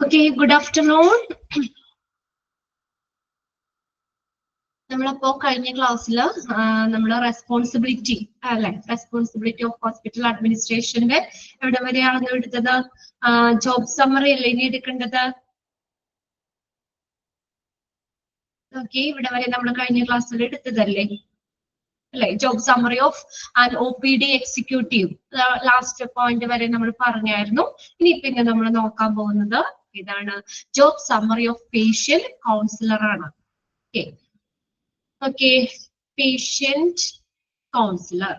Okay, good afternoon. നമ്മളിപ്പോ കഴിഞ്ഞ ക്ലാസ്സിൽ നമ്മളെ റെസ്പോൺസിബിലിറ്റി അല്ലെ, റെസ്പോൺസിബിലിറ്റി ഓഫ് ഹോസ്പിറ്റൽ അഡ്മിനിസ്ട്രേഷന്റെ എവിടെ വരെയാണെന്ന് എടുത്തത്? ജോബ് സമ്മറി അല്ലേ ഇനി എടുക്കേണ്ടത്? ഓക്കെ, ഇവിടെ വരെ നമ്മൾ കഴിഞ്ഞ ക്ലാസ്സിൽ എടുത്തതല്ലേ അല്ലെ? Job summary of and OPD executive last point വരെ നമ്മൾ പറഞ്ഞായിരുന്നു. ഇനി പിന്നെ നമ്മൾ നോക്കാൻ പോകുന്നത് ഇതാണ്, job summary of patient councillor ആണ്. Okay, patient counselor.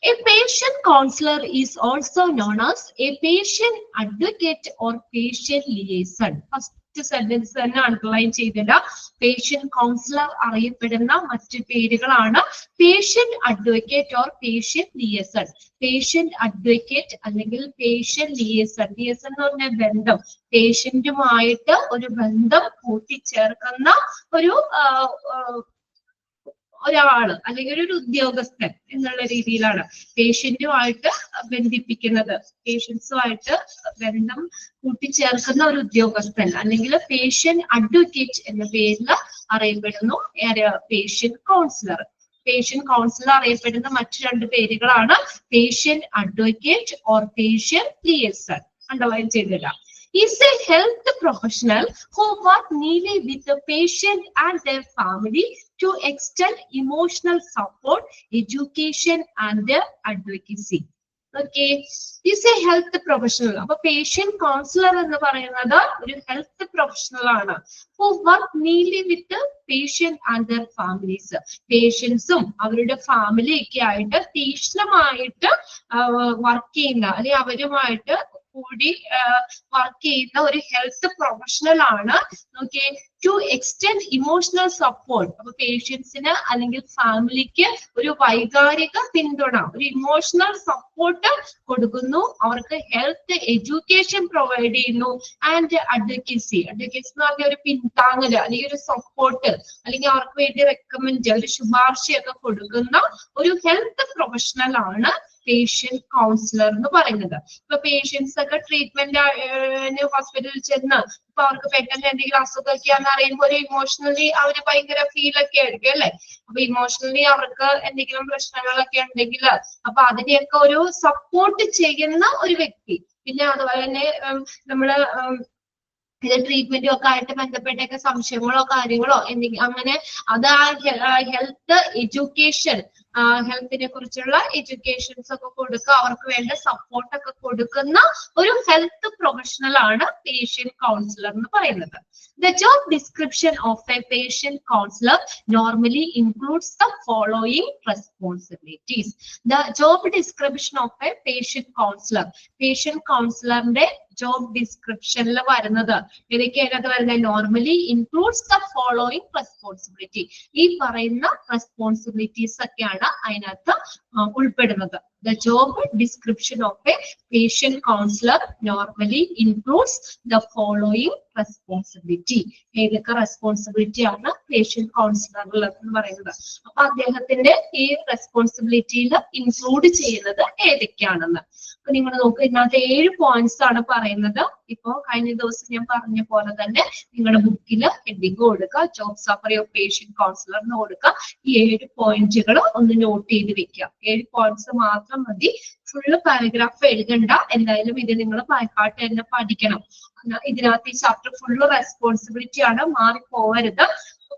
A patient counselor is also known as a patient advocate or patient liaison. First sentence തന്നെ അണ്ടർലൈൻ ചെയ്തില്ല. പേഷ്യന്റ് കൗൺസിലർ അറിയപ്പെടുന്ന മറ്റു പേരുകളാണ് patient advocate or patient liaison. Patient advocate അല്ലെങ്കിൽ patient liaison. Liaison എന്ന് പറഞ്ഞ ബന്ധം, പേഷ്യന്റുമായിട്ട് ഒരു ബന്ധം കൂട്ടിച്ചേർക്കുന്ന ഒരാള് അല്ലെങ്കിൽ ഒരു ഉദ്യോഗസ്ഥൻ എന്നുള്ള രീതിയിലാണ് പേഷ്യന്റുമായിട്ട് ബന്ധിപ്പിക്കുന്നത്. പേഷ്യൻസുമായിട്ട് ബന്ധം കൂട്ടിച്ചേർക്കുന്ന ഒരു ഉദ്യോഗസ്ഥൻ അല്ലെങ്കിൽ പേഷ്യന്റ് അഡ്വക്കേറ്റ് എന്ന പേരിൽ അറിയപ്പെടുന്നു പേഷ്യന്റ് കൗൺസിലർ. പേഷ്യന്റ് കൗൺസിലർ അറിയപ്പെടുന്ന മറ്റു രണ്ട് പേരുകളാണ് patient advocate or patient liaison. Underline ചെയ്തില്ല. Is a health professional who work nearly with the patient and their family to extend emotional support, education and their advocacy. Okay, is a health professional. അപ്പൊ patient counselor എന്ന് പറയുന്നത് ഒരു health professional ആണ്. who work nearly with the patient and their families. പേഷ്യൻസും അവരുടെ family ഒക്കെ ആയിട്ട് തീക്ഷ്ണമായിട്ട് work ചെയ്യുന്ന അല്ലെങ്കിൽ അവരുമായിട്ട് കൂടി വർക്ക് ചെയ്യുന്ന ഒരു ഹെൽത്ത് പ്രൊഫഷണൽ ആണ്. Okay, to extend emotional support. അപ്പൊ പേഷ്യൻസിന് അല്ലെങ്കിൽ ഫാമിലിക്ക് ഒരു വൈകാരിക പിന്തുണ, ഒരു ഇമോഷണൽ സപ്പോർട്ട് കൊടുക്കുന്നു. അവർക്ക് ഹെൽത്ത് എഡ്യൂക്കേഷൻ പ്രൊവൈഡ് ചെയ്യുന്നു. And advocacy. അഡ്വക്കസി എന്ന് പറഞ്ഞ ഒരു പിന്താങ്ങല് അല്ലെങ്കിൽ ഒരു സപ്പോർട്ട് അല്ലെങ്കിൽ അവർക്ക് വേണ്ടി റെക്കമെൻഡ്, ഒരു ശുപാർശയൊക്കെ കൊടുക്കുന്ന ഒരു ഹെൽത്ത് പ്രൊഫഷണൽ ആണ് പേഷ്യന്റ് കൗൺസിലർ എന്ന് പറയുന്നത്. ഇപ്പൊ പേഷ്യൻസ് ഒക്കെ ട്രീറ്റ്മെന്റ് ഹോസ്പിറ്റലിൽ ചെന്ന് ഇപ്പൊ അവർക്ക് പെട്ടെന്ന് എന്തെങ്കിലും അസുഖമൊക്കെയാന്ന് അറിയുമ്പോൾ ഒരു ഇമോഷണലി അവര് ഭയങ്കര ഫീൽ ഒക്കെ ആയിരിക്കും അല്ലെ. അപ്പൊ ഇമോഷണലി അവർക്ക് എന്തെങ്കിലും പ്രശ്നങ്ങളൊക്കെ ഉണ്ടെങ്കിൽ അപ്പൊ അതിനെയൊക്കെ ഒരു സപ്പോർട്ട് ചെയ്യുന്ന ഒരു വ്യക്തി. പിന്നെ അതുപോലെ തന്നെ നമ്മള് ഇത് ട്രീറ്റ്മെന്റും ഒക്കെ ആയിട്ട് ബന്ധപ്പെട്ടൊക്കെ സംശയങ്ങളോ കാര്യങ്ങളോ എന്തെങ്കിലും അങ്ങനെ അത് ആ ഹെൽത്ത് എഡ്യൂക്കേഷൻ, ഹെൽത്തിനെ കുറിച്ചുള്ള എഡ്യൂക്കേഷൻസ് ഒക്കെ കൊടുക്കുക, അവർക്ക് വേണ്ട സപ്പോർട്ട് ഒക്കെ കൊടുക്കുന്ന ഒരു ഹെൽത്ത് പ്രൊഫഷണൽ ആണ് പേഷ്യന്റ് കൗൺസിലർ എന്ന് പറയുന്നത്. The job description of a patient counselor normally includes the following responsibilities. The job description of a patient counselor. Patient counselorന്റെ job descriptionൽ വരുന്നത് ഏതൊക്കെയാണ് വരുന്നത്? Normally includes the following responsibility. ഈ പറയുന്ന റെസ്പോൺസിബിലിറ്റീസ് ഒക്കെയാണ് അതിനകത്ത് ഉൾപ്പെടുന്നത്. The job description of a patient counselor normally includes the following responsibility. ഏതൊക്കെ responsibility ആണ് പേഷ്യന്റ് കൗൺസിലറിൽ എന്ന് പറയുന്നത്? അപ്പൊ അദ്ദേഹത്തിന്റെ ഈ റെസ്പോൺസിബിലിറ്റിയിൽ ഇൻക്ലൂഡ് ചെയ്യുന്നത് ഏതൊക്കെയാണെന്ന് അപ്പൊ നിങ്ങൾ നോക്കുക. ഇതിനകത്ത് 7 പോയിന്റ്സ് ആണ് പറയുന്നത്. ഇപ്പോ കഴിഞ്ഞ ദിവസം ഞാൻ പറഞ്ഞ പോലെ തന്നെ നിങ്ങളുടെ ബുക്കിൽ ഹെഡിങ് കൊടുക്കുക, job summary of patient councillor എന്ന് കൊടുക്കുക. ഈ 7 പോയിന്റുകൾ ഒന്ന് നോട്ട് ചെയ്ത് വെക്കുക. 7 പോയിന്റ്സ് മാത്രം മതി, ഫുള്ള് പാരഗ്രാഫ് എഴുതണ്ട. എന്തായാലും ഇത് നിങ്ങൾ പാട്ട് തന്നെ പഠിക്കണം. ഇതിനകത്ത് ഈ ചാപ്റ്റർ ഫുള്ള് റെസ്പോൺസിബിലിറ്റി ആണ്, മാറിപ്പോവരുത്.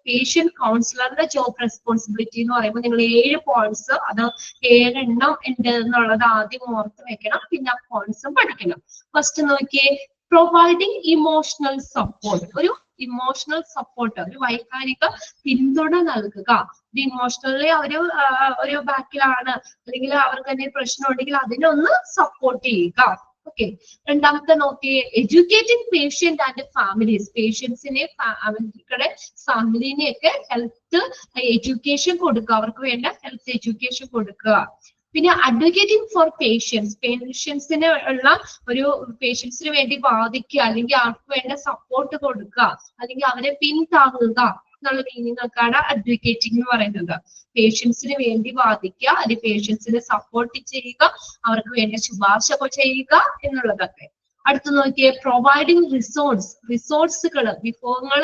പേഷ്യന്റ് കൗൺസിലറിന്റെ ജോബ് റെസ്പോൺസിബിലിറ്റി എന്ന് പറയുമ്പോൾ നിങ്ങൾ 7 പോയിന്റ്സ്, അത് 7 എണ്ണം ഉണ്ട് എന്നുള്ളത് ആദ്യം ഓർത്ത് വെക്കണം. പിന്നെ ആ പോയിന്റ്സും പഠിക്കണം. ഫസ്റ്റ് നോക്കിയേ, പ്രൊവൈഡിങ് ഇമോഷണൽ സപ്പോർട്ട്. ഒരു ഇമോഷണൽ സപ്പോർട്ട്, ഒരു വൈകാരിക പിന്തുണ നൽകുക. ഇമോഷണലി ഒരു ബാക്കിലാണ് അല്ലെങ്കിൽ അവർക്ക് എന്തെങ്കിലും പ്രശ്നം ഉണ്ടെങ്കിൽ അതിനൊന്ന് സപ്പോർട്ട് ചെയ്യുക. ഓക്കെ, രണ്ടാമത്തെ നോക്കിയേ, എഡ്യൂക്കേറ്റിംഗ് പേഷ്യന്റ് ആൻഡ് ഫാമിലീസ്. പേഷ്യൻസിനെ അവരുടെ ഫാമിലിനെയൊക്കെ ഹെൽത്ത് എഡ്യൂക്കേഷൻ കൊടുക്കുക, അവർക്ക് വേണ്ട ഹെൽത്ത് എഡ്യൂക്കേഷൻ കൊടുക്കുക. പിന്നെ അഡ്വക്കേറ്റിംഗ് ഫോർ പേഷ്യൻസ്. പേഷ്യൻസിന് ഉള്ള ഒരു പേഷ്യൻസിന് വേണ്ടി വാദിക്കുക അല്ലെങ്കിൽ അവർക്ക് വേണ്ട സപ്പോർട്ട് കൊടുക്കുക അല്ലെങ്കിൽ അവരെ പിന്താങ്ങുക എന്നുള്ള മീനിങ് ഒക്കെയാണ് അഡ്വക്കേറ്റിംഗ് എന്ന് പറയുന്നത്. പേഷ്യൻസിന് വേണ്ടി വാദിക്കുക, അല്ലെങ്കിൽ പേഷ്യൻസിനെ സപ്പോർട്ട് ചെയ്യുക, അവർക്ക് വേണ്ട ശുപാർശ ചെയ്യുക എന്നുള്ളതൊക്കെ. അടുത്ത് നോക്കിയേ പ്രൊവൈഡിങ് റിസോഴ്സുകൾ വിഭവങ്ങൾ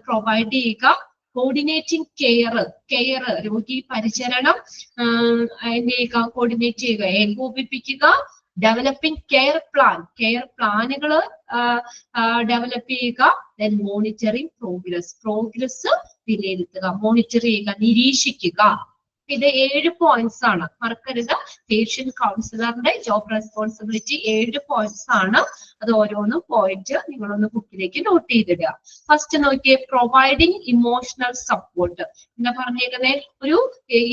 പ്രൊവൈഡ് ചെയ്യുക. കോർഡിനേറ്റിംഗ് കെയർ രോഗി പരിചരണം എന്ത് ചെയ്യുക, കോർഡിനേറ്റ് ചെയ്യുക, ഏകോപിപ്പിക്കുക. ഡെവലപ്പിംഗ് കെയർ പ്ലാനുകൾ ഡെവലപ്പ് ചെയ്യുക. ദെൻ മോണിറ്ററിംഗ് പ്രോഗ്രസ് വിലയിരുത്തുക, മോണിറ്റർ ചെയ്യുക, നിരീക്ഷിക്കുക. ഇത് 7 പോയിന്റ്സ് ആണ്. മറക്കരുത്, പേഷ്യന്റ് കൗൺസിലറിന്റെ ജോബ് റെസ്പോൺസിബിലിറ്റി 7 പോയിന്റ്സ് ആണ്. അത് ഓരോന്നും പോയിന്റ് നിങ്ങളൊന്ന് ബുക്കിലേക്ക് നോട്ട് ചെയ്തിടുക. ഫസ്റ്റ് നോക്കിയേ പ്രൊവൈഡിങ് ഇമോഷണൽ സപ്പോർട്ട്. എന്താ പറഞ്ഞേക്കുന്നേ, ഒരു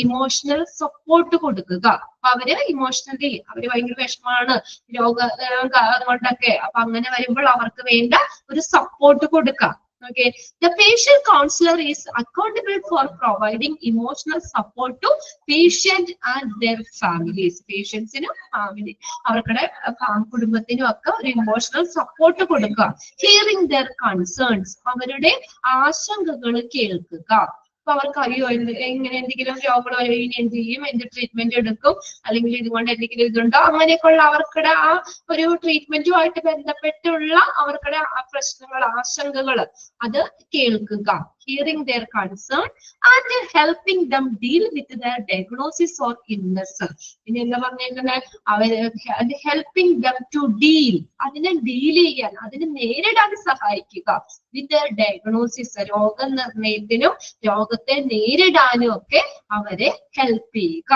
ഇമോഷണൽ സപ്പോർട്ട് കൊടുക്കുക. അപ്പൊ അവര് ഇമോഷണലി അവര് ഭയങ്കര വിഷമാണ് രോഗം കൊണ്ടൊക്കെ, അപ്പൊ അങ്ങനെ വരുമ്പോൾ അവർക്ക് വേണ്ട ഒരു സപ്പോർട്ട് കൊടുക്കുക. Okay, the patient counselor is accountable for providing emotional support to patient and their families. Patients നും family അവരുടെ കുടുംബത്തിനും ഒക്കെ ഒരു ഇമോഷണൽ സപ്പോർട്ട് കൊടുക്കുക. Hearing their concerns, അവരുടെ ആശങ്കകൾ കേൾക്കുക. അപ്പൊ അവർക്ക് അറിയോ എങ്ങനെ എന്തെങ്കിലും രോഗങ്ങൾ വരും, ഇനി എന്ത് ചെയ്യും, എന്ത് ട്രീറ്റ്മെന്റ് എടുക്കും, അല്ലെങ്കിൽ ഇതുകൊണ്ട് എന്തെങ്കിലും ഇതുണ്ടോ, അങ്ങനെയൊക്കെയുള്ള അവർക്കുടെ ആ ഒരു ട്രീറ്റ്മെന്റുമായിട്ട് ബന്ധപ്പെട്ടുള്ള അവർക്കുടെ പ്രശ്നങ്ങൾ, ആശങ്കകൾ അത് കേൾക്കുക. Hearing their concern and helping them deal with their diagnosis or illness. ഇനി എന്താ പറഞ്ഞേക്കുന്നത്, അവര് ഹെൽപ്പിംഗ് them to deal, അതിനെ ഡീൽ ചെയ്യാൻ, അതിനെ നേരിടാൻ സഹായിക്കുക. with their diagnosis, രോഗനിർണയത്തിനും രോഗത്തെ നേരിടാനും ഒക്കെ അവരെ ഹെൽപ്പ് ചെയ്യുക.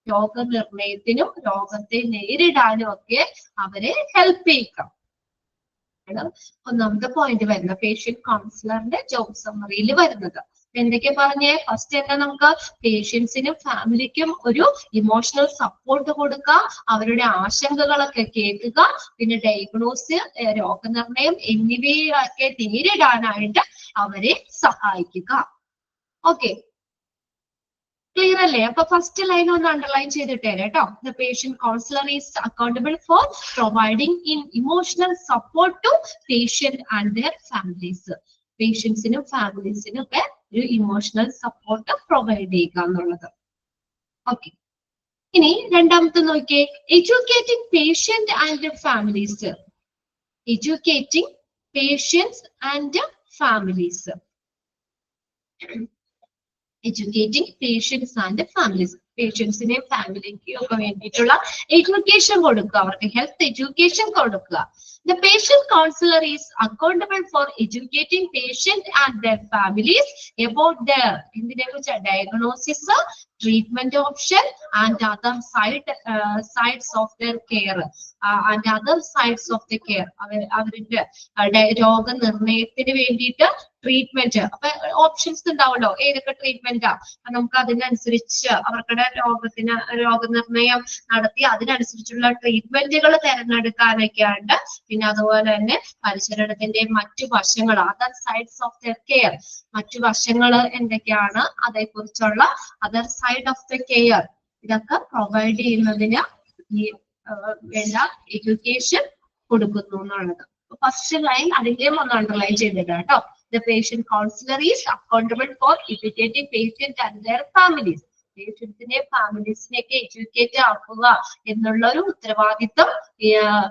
രോഗനിർണയത്തിനും രോഗത്തെ നേരിടാനും ഒക്കെ അവരെ ഹെൽപ്പ് ചെയ്യുക. ഒന്നാമത്തെ പോയിന്റ് വരുന്ന പേഷ്യന്റ് കൗൺസിലറിന്റെ ജോബ് സമ്മറിയിൽ വരുന്നത് എന്തൊക്കെ പറഞ്ഞേ. ഫസ്റ്റ് എന്താ, നമുക്ക് പേഷ്യൻസിനും ഫാമിലിക്കും ഒരു ഇമോഷണൽ സപ്പോർട്ട് കൊടുക്കുക, അവരുടെ ആശങ്കകളൊക്കെ കേൾക്കുക, പിന്നെ ഡയഗ്നോസ്, രോഗനിർണയം എന്നിവയൊക്കെ നേരിടാനായിട്ട് അവരെ സഹായിക്കുക. ഓക്കെ, ക്ലിയർ അല്ലേ? അപ്പൊ ഫസ്റ്റ് ലൈൻ ഒന്ന് അണ്ടർലൈൻ ചെയ്തിട്ടേ കേട്ടോ. The patient counsellor is accountable for providing emotional support to patient and their families. പേഷ്യൻസിനും ഫാമിലീസിനും ഒക്കെ ഒരു ഇമോഷണൽ സപ്പോർട്ട് പ്രൊവൈഡ് ചെയ്യുക എന്നുള്ളത്. ഓക്കെ, ഇനി രണ്ടാമത്തെ നോക്കിയേ, educating patient and families. Educating patients and families. Educating patients and families. പേഷ്യൻസിനെയും ഫാമിലിക്കും ഒക്കെ വേണ്ടിയിട്ടുള്ള എഡ്യൂക്കേഷൻ കൊടുക്കുക, അവർക്ക് ഹെൽത്ത് എഡ്യൂക്കേഷൻ കൊടുക്കുക. The patient counselor is accountable for educating patient and their families about their diagnosis, treatment option, and other sides of their care, and other sides of the care. അവരുടെ രോഗനിർണയത്തിന് വേണ്ടിയിട്ട് treatment, അപ്പൊ options ഉണ്ടാവല്ലോ, ഏതൊക്കെ ട്രീറ്റ്മെന്റാ, നമുക്ക് അതിനനുസരിച്ച് അവർക്കുടെ രോഗനിർണയം നടത്തി അതിനനുസരിച്ചുള്ള ട്രീറ്റ്മെന്റുകൾ തിരഞ്ഞെടുക്കാനൊക്കെയാണ്. പിന്നെ അതുപോലെ തന്നെ പരിചരണത്തിന്റെ മറ്റു വശങ്ങൾ, other sides of the care, മറ്റു വശങ്ങൾ എന്തൊക്കെയാണ്, അതേക്കുറിച്ചുള്ള other side of the care, ഇതൊക്കെ പ്രൊവൈഡ് ചെയ്യുന്നതിന് ഈ വേണ്ട എഡ്യൂക്കേഷൻ കൊടുക്കുന്നു എന്നുള്ളത്. ഫസ്റ്റ് ലൈൻ അതിന്റെയും ഒന്ന് അണ്ടർലൈൻ ചെയ്തിട്ട് കേട്ടോ. The patient counselor is accountable for educating patient and their families. പേഷ്യൻസിനെ ഫാമിലീസിനെയൊക്കെ എഡ്യൂക്കേറ്റ് ആക്കുക എന്നുള്ള ഒരു ഉത്തരവാദിത്വം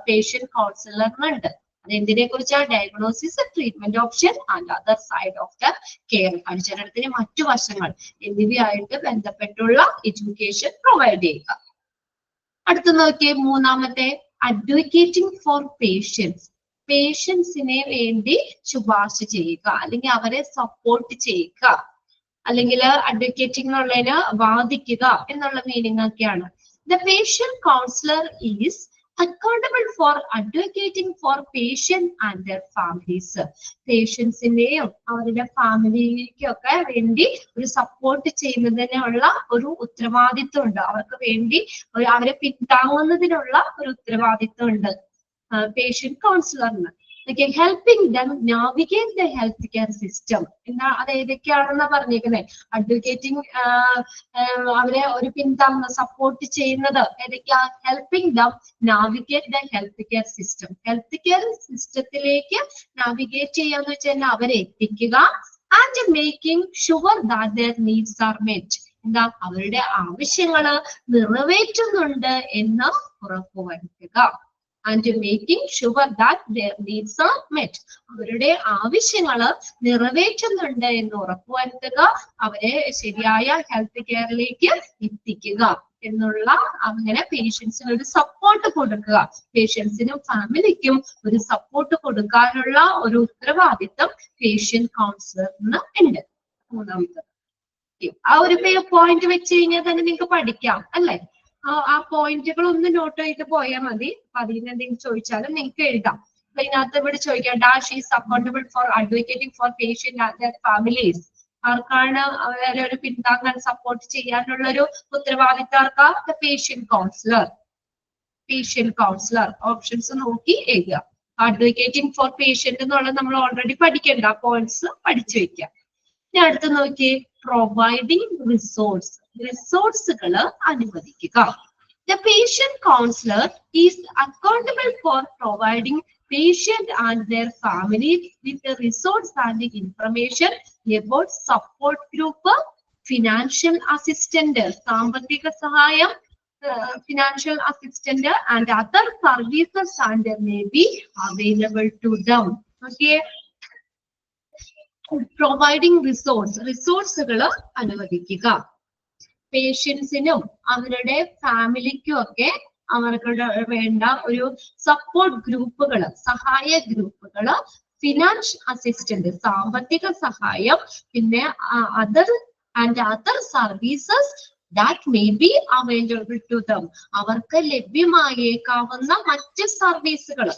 പേഷ്യന്റ് കൗൺസിലറിനുണ്ട്. അത് എന്തിനെ കുറിച്ചാണ്? Diagnosis, treatment option and other side of the care, പരിചരണത്തിന് മറ്റു വശങ്ങൾ എന്നിവയായിട്ട് ബന്ധപ്പെട്ടുള്ള എഡ്യൂക്കേഷൻ പ്രൊവൈഡ് ചെയ്യുക. അടുത്ത നോക്കിയേ, മൂന്നാമത്തെ, അഡ്വക്കേറ്റിംഗ് ഫോർ പേഷ്യൻസ്. പേഷ്യൻസിനെ വേണ്ടി ശുപാർശ ചെയ്യുക, അല്ലെങ്കിൽ അവരെ സപ്പോർട്ട് ചെയ്യുക, അല്ലെങ്കിൽ അഡ്വക്കേറ്റിംഗ് എന്നുള്ളതിന് വാദിക്കുക എന്നുള്ള മീനിങ് ഒക്കെയാണ്. The patient counsellor is accountable for advocating for patient and their families. പേഷ്യൻസിന്റെയും അവരുടെ ഫാമിലിക്കും ഒക്കെ വേണ്ടി ഒരു സപ്പോർട്ട് ചെയ്യുന്നതിനുള്ള ഒരു ഉത്തരവാദിത്വം ഉണ്ട്, അവർക്ക് വേണ്ടി അവരെ പിന്താങ്ങുന്നതിനുള്ള ഒരു ഉത്തരവാദിത്വം ഉണ്ട് പേഷ്യന്റ് കൗൺസിലറിന്. Helping them navigate the health care system. എന്നാ അത് ഏതൊക്കെയാണെന്നാ പറഞ്ഞേക്കുന്നത്? അഡ്വക്കേറ്റിംഗ്, അവരെ ഒരു പിന്താങ്ങുന്ന സപ്പോർട്ട് ചെയ്യുന്നത് ഏതൊക്കെയാ? Helping them navigate the health care system. Health care സിസ്റ്റത്തിലേക്ക് നാവിഗേറ്റ് ചെയ്യാന്ന് വെച്ചാൽ അവരെ എത്തിക്കുക. And making sure that there needs are met. എന്താ? അവരുടെ ആവശ്യങ്ങള് നിറവേറ്റുന്നുണ്ട് എന്ന് ഉറപ്പുവരുത്തുക. and making sure that their needs are met. അവരുടെ ആവശ്യങ്ങൾ നിറവേറ്റുന്നുണ്ട് എന്ന് ഉറപ്പുവരുത്തുക, അവരെ ശരിയായ ഹെൽത്ത് കെയറിലേക്ക് എത്തിക്കുക എന്നുള്ള, അങ്ങനെ പേഷ്യൻസിന് ഒരു സപ്പോർട്ട് കൊടുക്കുക, പേഷ്യൻസിനും ഫാമിലിക്കും ഒരു സപ്പോർട്ട് കൊടുക്കാനുള്ള ഒരു ഉത്തരവാദിത്തം പേഷ്യന്റ് കൗൺസിലറിന് ഉണ്ട്. മൂന്നാമത്തെ ആ ഒരു പോയിന്റ് വെച്ച് കഴിഞ്ഞാൽ തന്നെ നിങ്ങൾക്ക് പഠിക്കാം അല്ലെ. ആ പോയിന്റുകൾ ഒന്ന് നോട്ട് ചെയ്ത് പോയാൽ മതി. അപ്പൊ അതിൽ നിന്ന് എന്തെങ്കിലും ചോദിച്ചാലും നിങ്ങൾക്ക് എഴുതാം. അപ്പൊ ഇതിനകത്ത് ഇവിടെ ചോദിക്കാം, dash is accountable for advocating for patient and their families. ആർക്കാണ് അവരെ ഒരു പിന്താങ്ങാൻ സപ്പോർട്ട് ചെയ്യാനുള്ള ഒരു ഉത്തരവാദിത്തം ആർക്കാ? The patient counsellor. Patient counsellor options നോക്കി എഴുതുക. അഡ്വക്കേറ്റിംഗ് ഫോർ പേഷ്യന്റ് എന്നുള്ളത് നമ്മൾ ഓൾറെഡി പഠിക്കേണ്ട പോയിന്റ്സ് പഠിച്ചു വെക്കാം. ഇനി അടുത്ത് നോക്കി, പ്രൊവൈഡിങ് റിസോഴ്സ്. റിസോഴ്സുകൾ അനുവദിക്കുക. The patient counsellor is accountable for providing patient and their family with the resource and the information about support group, financial assistance, സാമ്പത്തിക സഹായം, financial assistance and other services and may be available to them. Okay, providing റിസോഴ്സുകൾ അനുവദിക്കുക. പേഷ്യൻസിനും അവരുടെ ഫാമിലിക്കും ഒക്കെ അവർക്ക് വേണ്ട ഒരു support ഗ്രൂപ്പുകൾ, സഹായ ഗ്രൂപ്പുകൾ, ഫിനാൻഷ്യൽ അസിസ്റ്റന്റ് സാമ്പത്തിക സഹായം, പിന്നെ other services that may be available to them, അവർക്ക് ലഭ്യമായേക്കാവുന്ന മറ്റ് സർവീസുകൾ,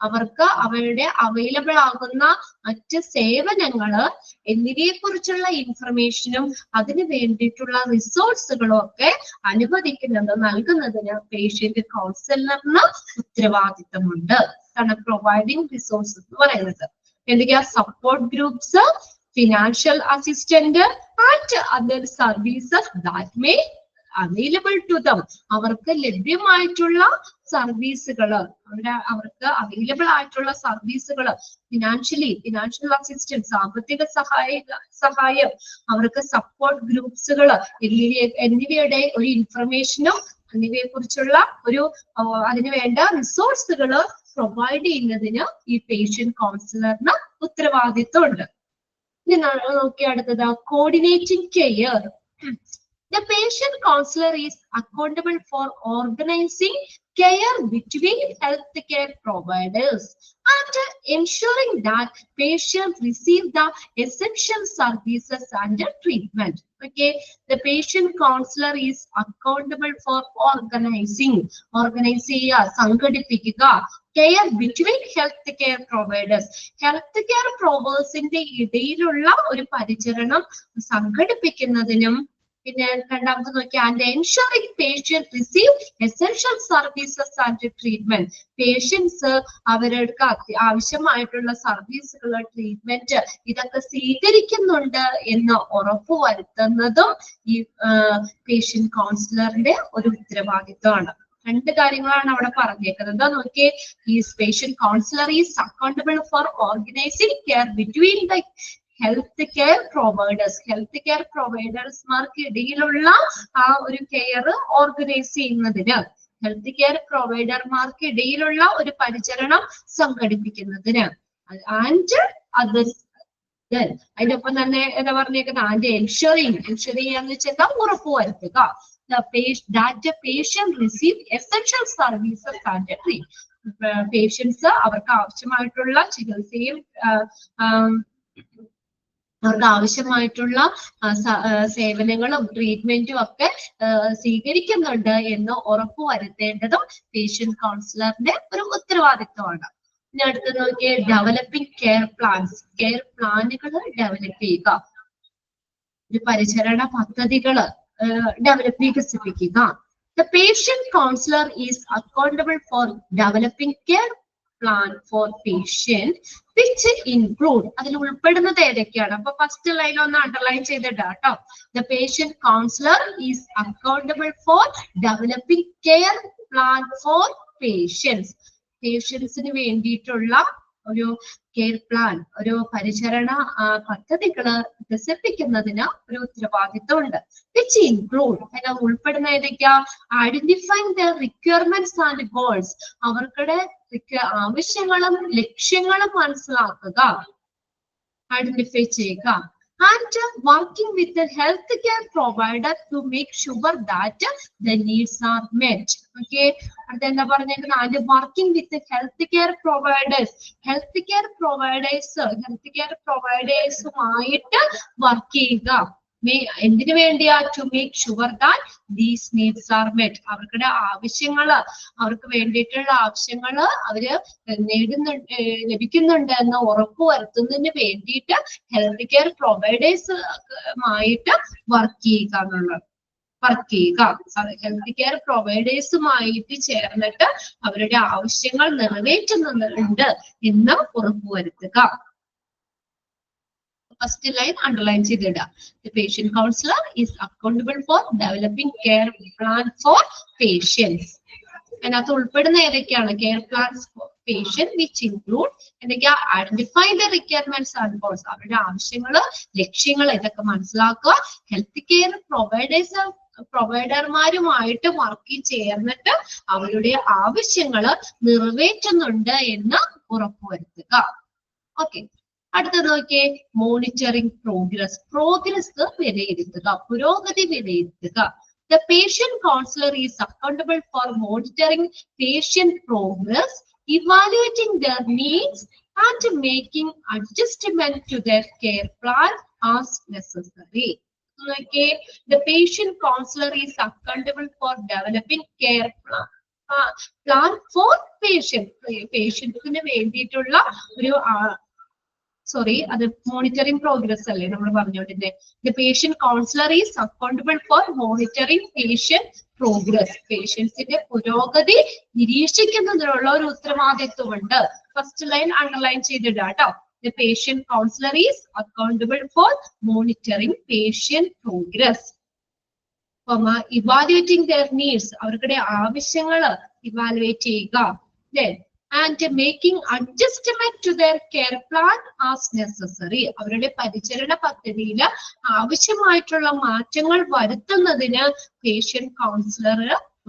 അവർക്ക് അവരുടെ അവൈലബിൾ ആകുന്ന മറ്റ് സേവനങ്ങള് എന്നിവയെ കുറിച്ചുള്ള ഇൻഫർമേഷനും അതിന് വേണ്ടിയിട്ടുള്ള റിസോഴ്സുകളും ഒക്കെ അനുവദിക്കുന്നത് നൽകുന്നതിന് പേഷ്യന്റ് കൗൺസിലറിന് ഉത്തരവാദിത്തമുണ്ട്. കാരണം പ്രൊവൈഡിങ് റിസോഴ്സസ് എന്ന് പറയുന്നത് എന്തൊക്കെയാ? Support groups, financial assistant and other services that may available to them, അവർക്ക് ലഭ്യമായിട്ടുള്ള സർവീസുകൾ, അവർക്ക് അവൈലബിൾ ആയിട്ടുള്ള സർവീസുകൾ, ഫിനാൻഷ്യൽ അസിസ്റ്റൻസ് സാമ്പത്തിക സഹായം, അവർക്ക് സപ്പോർട്ട് ഗ്രൂപ്പ്സുകൾ എന്നിവയുടെ ഒരു ഇൻഫർമേഷനും എന്നിവയെ കുറിച്ചുള്ള ഒരു അതിന് വേണ്ട റിസോഴ്സുകൾ പ്രൊവൈഡ് ചെയ്യുന്നതിന് ഈ പേഷ്യന്റ് കൗൺസിലറിന് ഉത്തരവാദിത്വമുണ്ട്. ഇനി നോക്കി അടുത്തത് coordinating care. The patient counselor is accountable for organizing care between healthcare providers and ensuring that patients receive the essential services and treatment. Okay, the patient counselor is accountable for organizing, സംഘടിപ്പിക്കുക, care between health care providers, health care പ്രൊവൈഡേഴ്സിന്റെ ഇടയിലുള്ള ഒരു പരിചരണം സംഘടിപ്പിക്കുന്നതിനും, പിന്നെ രണ്ടാമത് നോക്കി and ensuring patient receive essential services and treatment, patients അവർക്ക് ആവശ്യമായിട്ടുള്ള സർവീസുകൾ, ട്രീറ്റ്മെന്റ് ഇതൊക്കെ സ്വീകരിക്കുന്നുണ്ട് എന്ന് ഉറപ്പുവരുത്തുന്നതും ഈ പേഷ്യന്റ് കൗൺസിലറിന്റെ ഒരു ഉത്തരവാദിത്വമാണ്. രണ്ട് കാര്യങ്ങളാണ് അവിടെ പറഞ്ഞേക്കുന്നത്. നോക്കിയേ, ഈ patient counsellor is accountable for organizing care between the health care പ്രൊവൈഡേഴ്സ്മാർക്ക് ഇടയിലുള്ള ആ ഒരു കെയർ ഓർഗനൈസ് ചെയ്യുന്നതിന്, ഹെൽത്ത് കെയർ പ്രൊവൈഡർമാർക്ക് ഇടയിലുള്ള ഒരു പരിചരണം സംഘടിപ്പിക്കുന്നതിന്, ആൻഡ് അതേഴ്സ് അതിന്റെ ഒപ്പം തന്നെ എന്താ പറഞ്ഞേക്കുന്നത്, ആൻഡ് എൻഷുറിംഗ് എന്ന് വെച്ചാൽ ഉറപ്പുവരുത്തുക that the patient receive essential services and treatment. Patients അവർക്ക് ആവശ്യമായിട്ടുള്ള ചികിത്സയും അവർക്ക് ആവശ്യമായിട്ടുള്ള സേവനങ്ങളും ട്രീറ്റ്മെന്റും ഒക്കെ സ്വീകരിക്കുന്നുണ്ട് എന്ന് ഉറപ്പുവരുത്തേണ്ടതും പേഷ്യന്റ് കൗൺസിലറിന്റെ ഒരു ഉത്തരവാദിത്വമാണ്. ഇനി അടുത്ത് നോക്കിയേ, ഡെവലപ്പിംഗ് കെയർ പ്ലാനുകൾ ഡെവലപ്പ് ചെയ്യുക, ഒരു പരിചരണ പദ്ധതികൾ വികസിപ്പിക്കുക. The patient counselor is accountable for developing care plan for patient which include, അതിൽ ഉൾപ്പെടുന്നത് ഏതൊക്കെയാണ്? അപ്പൊ ഫസ്റ്റ് ലൈൻ ഒന്ന് അണ്ടർലൈൻ ചെയ്തിട്ടാ കേട്ടോ. The patient counselor is accountable for developing care plan for patients. പേഷ്യൻസിന് വേണ്ടിയിട്ടുള്ള ഒരു കെയർ പ്ലാൻ, ഒരു പരിചരണ പദ്ധതികള് വികസിപ്പിക്കുന്നതിന് ഒരു ഉത്തരവാദിത്വമുണ്ട്. വിച്ച് ഇൻക്ലൂഡ്, അതിന് ഉൾപ്പെടുന്ന ഏതൊക്കെയാ? Identifying the requirements and goals, അവർക്കുടെ ആവശ്യങ്ങളും ലക്ഷ്യങ്ങളും മനസ്സിലാക്കുക, ഐഡന്റിഫൈ ചെയ്യുക. And working with the healthcare provider to make sure that the needs are met. Okay, and working with the healthcare providers, healthcare providers work ചെയ്യുക. എന്തിനു വേണ്ടിയാ? To make sure that these needs are met, അവർക്കുടെ ആവശ്യങ്ങള്, അവർക്ക് വേണ്ടിയിട്ടുള്ള ആവശ്യങ്ങള് അവര് ലഭിക്കുന്നുണ്ട് എന്ന് ഉറപ്പുവരുത്തുന്നതിന് വേണ്ടിയിട്ട് ഹെൽത്ത് കെയർ പ്രൊവൈഡേഴ്സുമായിട്ട് വർക്ക് ചെയ്യുക എന്നുള്ളത്. ഹെൽത്ത് കെയർ പ്രൊവൈഡേഴ്സുമായിട്ട് ചേർന്നിട്ട് അവരുടെ ആവശ്യങ്ങൾ നിറവേറ്റുന്നുണ്ട് എന്ന് ഉറപ്പുവരുത്തുക. First line underline ചെയ്തിടുക. The patient counselor is accountable for developing care plan for patients. അതിനകത്ത് ഉൾപ്പെടുന്ന ഏതൊക്കെയാണ്? Care plans for patient which include എന്തൊക്കെയാ? Identify the requirements and goals, അവരുടെ ആവശ്യങ്ങള് ലക്ഷ്യങ്ങൾ ഇതൊക്കെ മനസ്സിലാക്കുക. ഹെൽത്ത് കെയർ പ്രൊവൈഡർമാരുമായിട്ട് വർക്ക് ചേർന്നിട്ട് അവരുടെ ആവശ്യങ്ങള് നിറവേറ്റുന്നുണ്ട് എന്ന് ഉറപ്പുവരുത്തുക. ഓക്കെ, അടുത്തത് നോക്കിയേ, മോണിറ്ററിംഗ് പ്രോഗ്രസ് വിലയിരുത്തുക, പുരോഗതി വിലയിരുത്തുക. The patient counselor is accountable for monitoring patient progress, evaluating their needs, and making adjustment to their care plan as necessary. Okay, the patient counselor is accountable for developing care plan for patient. പേഷ്യന്റിന് വേണ്ടിയിട്ടുള്ള ഒരു അത് monitoring progress അല്ലേ നമ്മൾ പറഞ്ഞോണ്ടിരുന്നത്. The patient counsellor is accountable for monitoring patient progress, പേഷ്യൻസിന്റെ പുരോഗതി നിരീക്ഷിക്കുന്നതിനുള്ള ഒരു ഉത്തരവാദിത്വമുണ്ട്. ഫസ്റ്റ് ലൈൻ അണ്ടർലൈൻ ചെയ്തിടുക കേട്ടോ. The patient counsellor is accountable for monitoring patient progress. Evaluating their needs, അവരുടെ ആവശ്യങ്ങള് ഇവാലുവേറ്റ് ചെയ്യുക. And making adjustment to their care plan as necessary, അവരുടെ പരിചരണ പദ്ധതിയിൽ ആവശ്യമായിട്ടുള്ള മാറ്റങ്ങൾ വരുത്തുന്നതിന് പേഷ്യന്റ് കൗൺസിലർ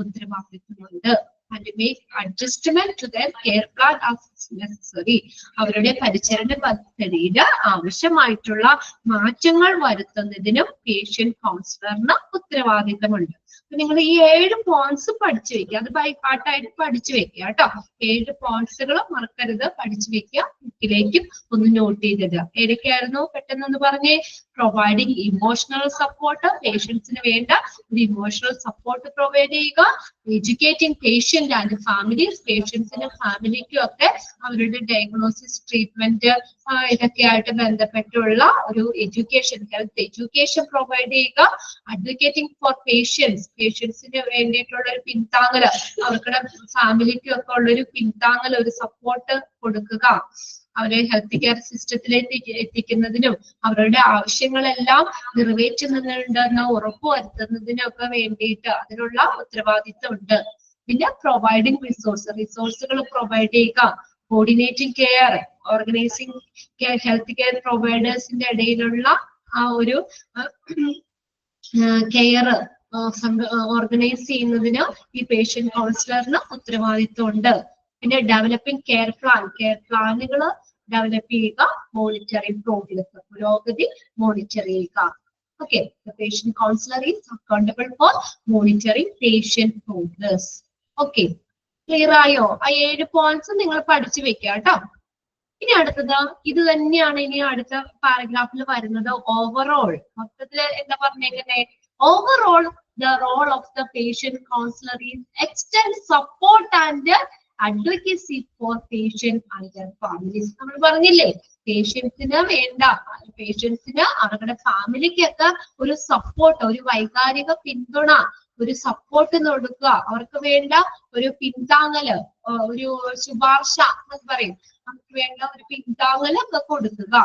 ഉത്തരവാദിത്തമുണ്ട്. And make adjustment to their care plan as necessary, അവരുടെ പരിചരണ പദ്ധതിയിൽ ആവശ്യമായിട്ടുള്ള മാറ്റങ്ങൾ വരുത്തുന്നതിനും പേഷ്യന്റ് കൗൺസിലറിന് ഉത്തരവാദിത്തമുണ്ട്. നിങ്ങൾ ഈ 7 പോയിന്റ്സ് പഠിച്ചു വെക്കുക, അത് ബൈ പാർട്ടായിട്ട് പഠിച്ചു വെക്കുക കേട്ടോ. 7 പോയിന്റ്സുകൾ മറക്കരുത്, പഠിച്ചു വെക്കുക. ബുക്കിലേക്കും ഒന്ന് നോട്ട് ചെയ്തിടുക. ഏതൊക്കെയായിരുന്നു പെട്ടെന്നൊന്ന് പറഞ്ഞേ? പ്രൊവൈഡിങ് ഇമോഷണൽ സപ്പോർട്ട്, പേഷ്യൻസിന് വേണ്ട ഒരു ഇമോഷണൽ സപ്പോർട്ട് പ്രൊവൈഡ് ചെയ്യുക. എഡ്യൂക്കേറ്റിംഗ് പേഷ്യന്റ് ആൻഡ് ഫാമിലീസ്, പേഷ്യൻസിനും ഫാമിലിക്കും ഒക്കെ അവരുടെ ഡയഗ്നോസിസ്, ട്രീറ്റ്മെന്റ് ഇതൊക്കെ ആയിട്ട് ബന്ധപ്പെട്ടുള്ള ഒരു എഡ്യൂക്കേഷൻ, ഹെൽത്ത് എഡ്യൂക്കേഷൻ പ്രൊവൈഡ് ചെയ്യുക. അഡ്വക്കേറ്റിംഗ് ഫോർ പേഷ്യൻസിന് വേണ്ടിയിട്ടുള്ള ഒരു പിന്താങ്ങല്, അവരുടെ ഫാമിലിക്കും ഒക്കെ ഉള്ള ഒരു പിന്താങ്ങൽ, ഒരു സപ്പോർട്ട് കൊടുക്കുക. അവരെ ഹെൽത്ത് കെയർ സിസ്റ്റത്തിലേക്ക് എത്തിക്കുന്നതിനും അവരുടെ ആവശ്യങ്ങളെല്ലാം നിറവേറ്റുന്നുണ്ടെന്ന് ഉറപ്പുവരുത്തുന്നതിനൊക്കെ വേണ്ടിയിട്ട് അതിനുള്ള ഉത്തരവാദിത്വം ഉണ്ട്. പിന്നെ പ്രൊവൈഡിങ് റിസോഴ്സുകൾ പ്രൊവൈഡ് ചെയ്യുക. Coordinating care, organizing health care പ്രൊവൈഡേഴ്സിന്റെ ഇടയിലുള്ള ആ ഒരു കെയർ ഓർഗനൈസ് ചെയ്യുന്നതിന് ഈ പേഷ്യന്റ് കൗൺസിലറിന് ഉത്തരവാദിത്വം ഉണ്ട്. പിന്നെ ഡെവലപ്പിംഗ് കെയർ പ്ലാനുകൾ ഡെവലപ്പ് ചെയ്യുക. മോണിറ്ററിംഗ് പ്രോഗ്രസ്, പുരോഗതി മോണിറ്റർ ചെയ്യുക. Okay, patient counsellor is accountable for monitoring patient progress. Okay, clear ആയോ? ആ 7 പോയിന്റ്സ് നിങ്ങൾ പഠിച്ചു വെക്കുക കേട്ടോ. ഇനി അടുത്തത് ഇത് തന്നെയാണ് ഇനി അടുത്ത പാരഗ്രാഫിൽ വരുന്നത്. ഓവറോൾ, മൊത്തത്തില് എന്താ പറഞ്ഞേക്കുന്നത്? Overall the role of the patient counselor is extend support and advocacy for patient and their families. നമ്മൾ പറഞ്ഞില്ലേ, പേഷ്യൻസിന് വേണ്ട, പേഷ്യൻസിന് അവരുടെ ഫാമിലിക്കൊക്കെ ഒരു സപ്പോർട്ട്, ഒരു വൈകാരിക പിന്തുണ, ഒരു സപ്പോർട്ട് കൊടുക്കുക. അവർക്ക് വേണ്ട ഒരു പിന്താങ്ങല്, ഒരു ശുപാർശ എന്ന് പറയും, അവർക്ക് വേണ്ട ഒരു പിന്താങ്ങല് ഒക്കെ കൊടുക്കുക.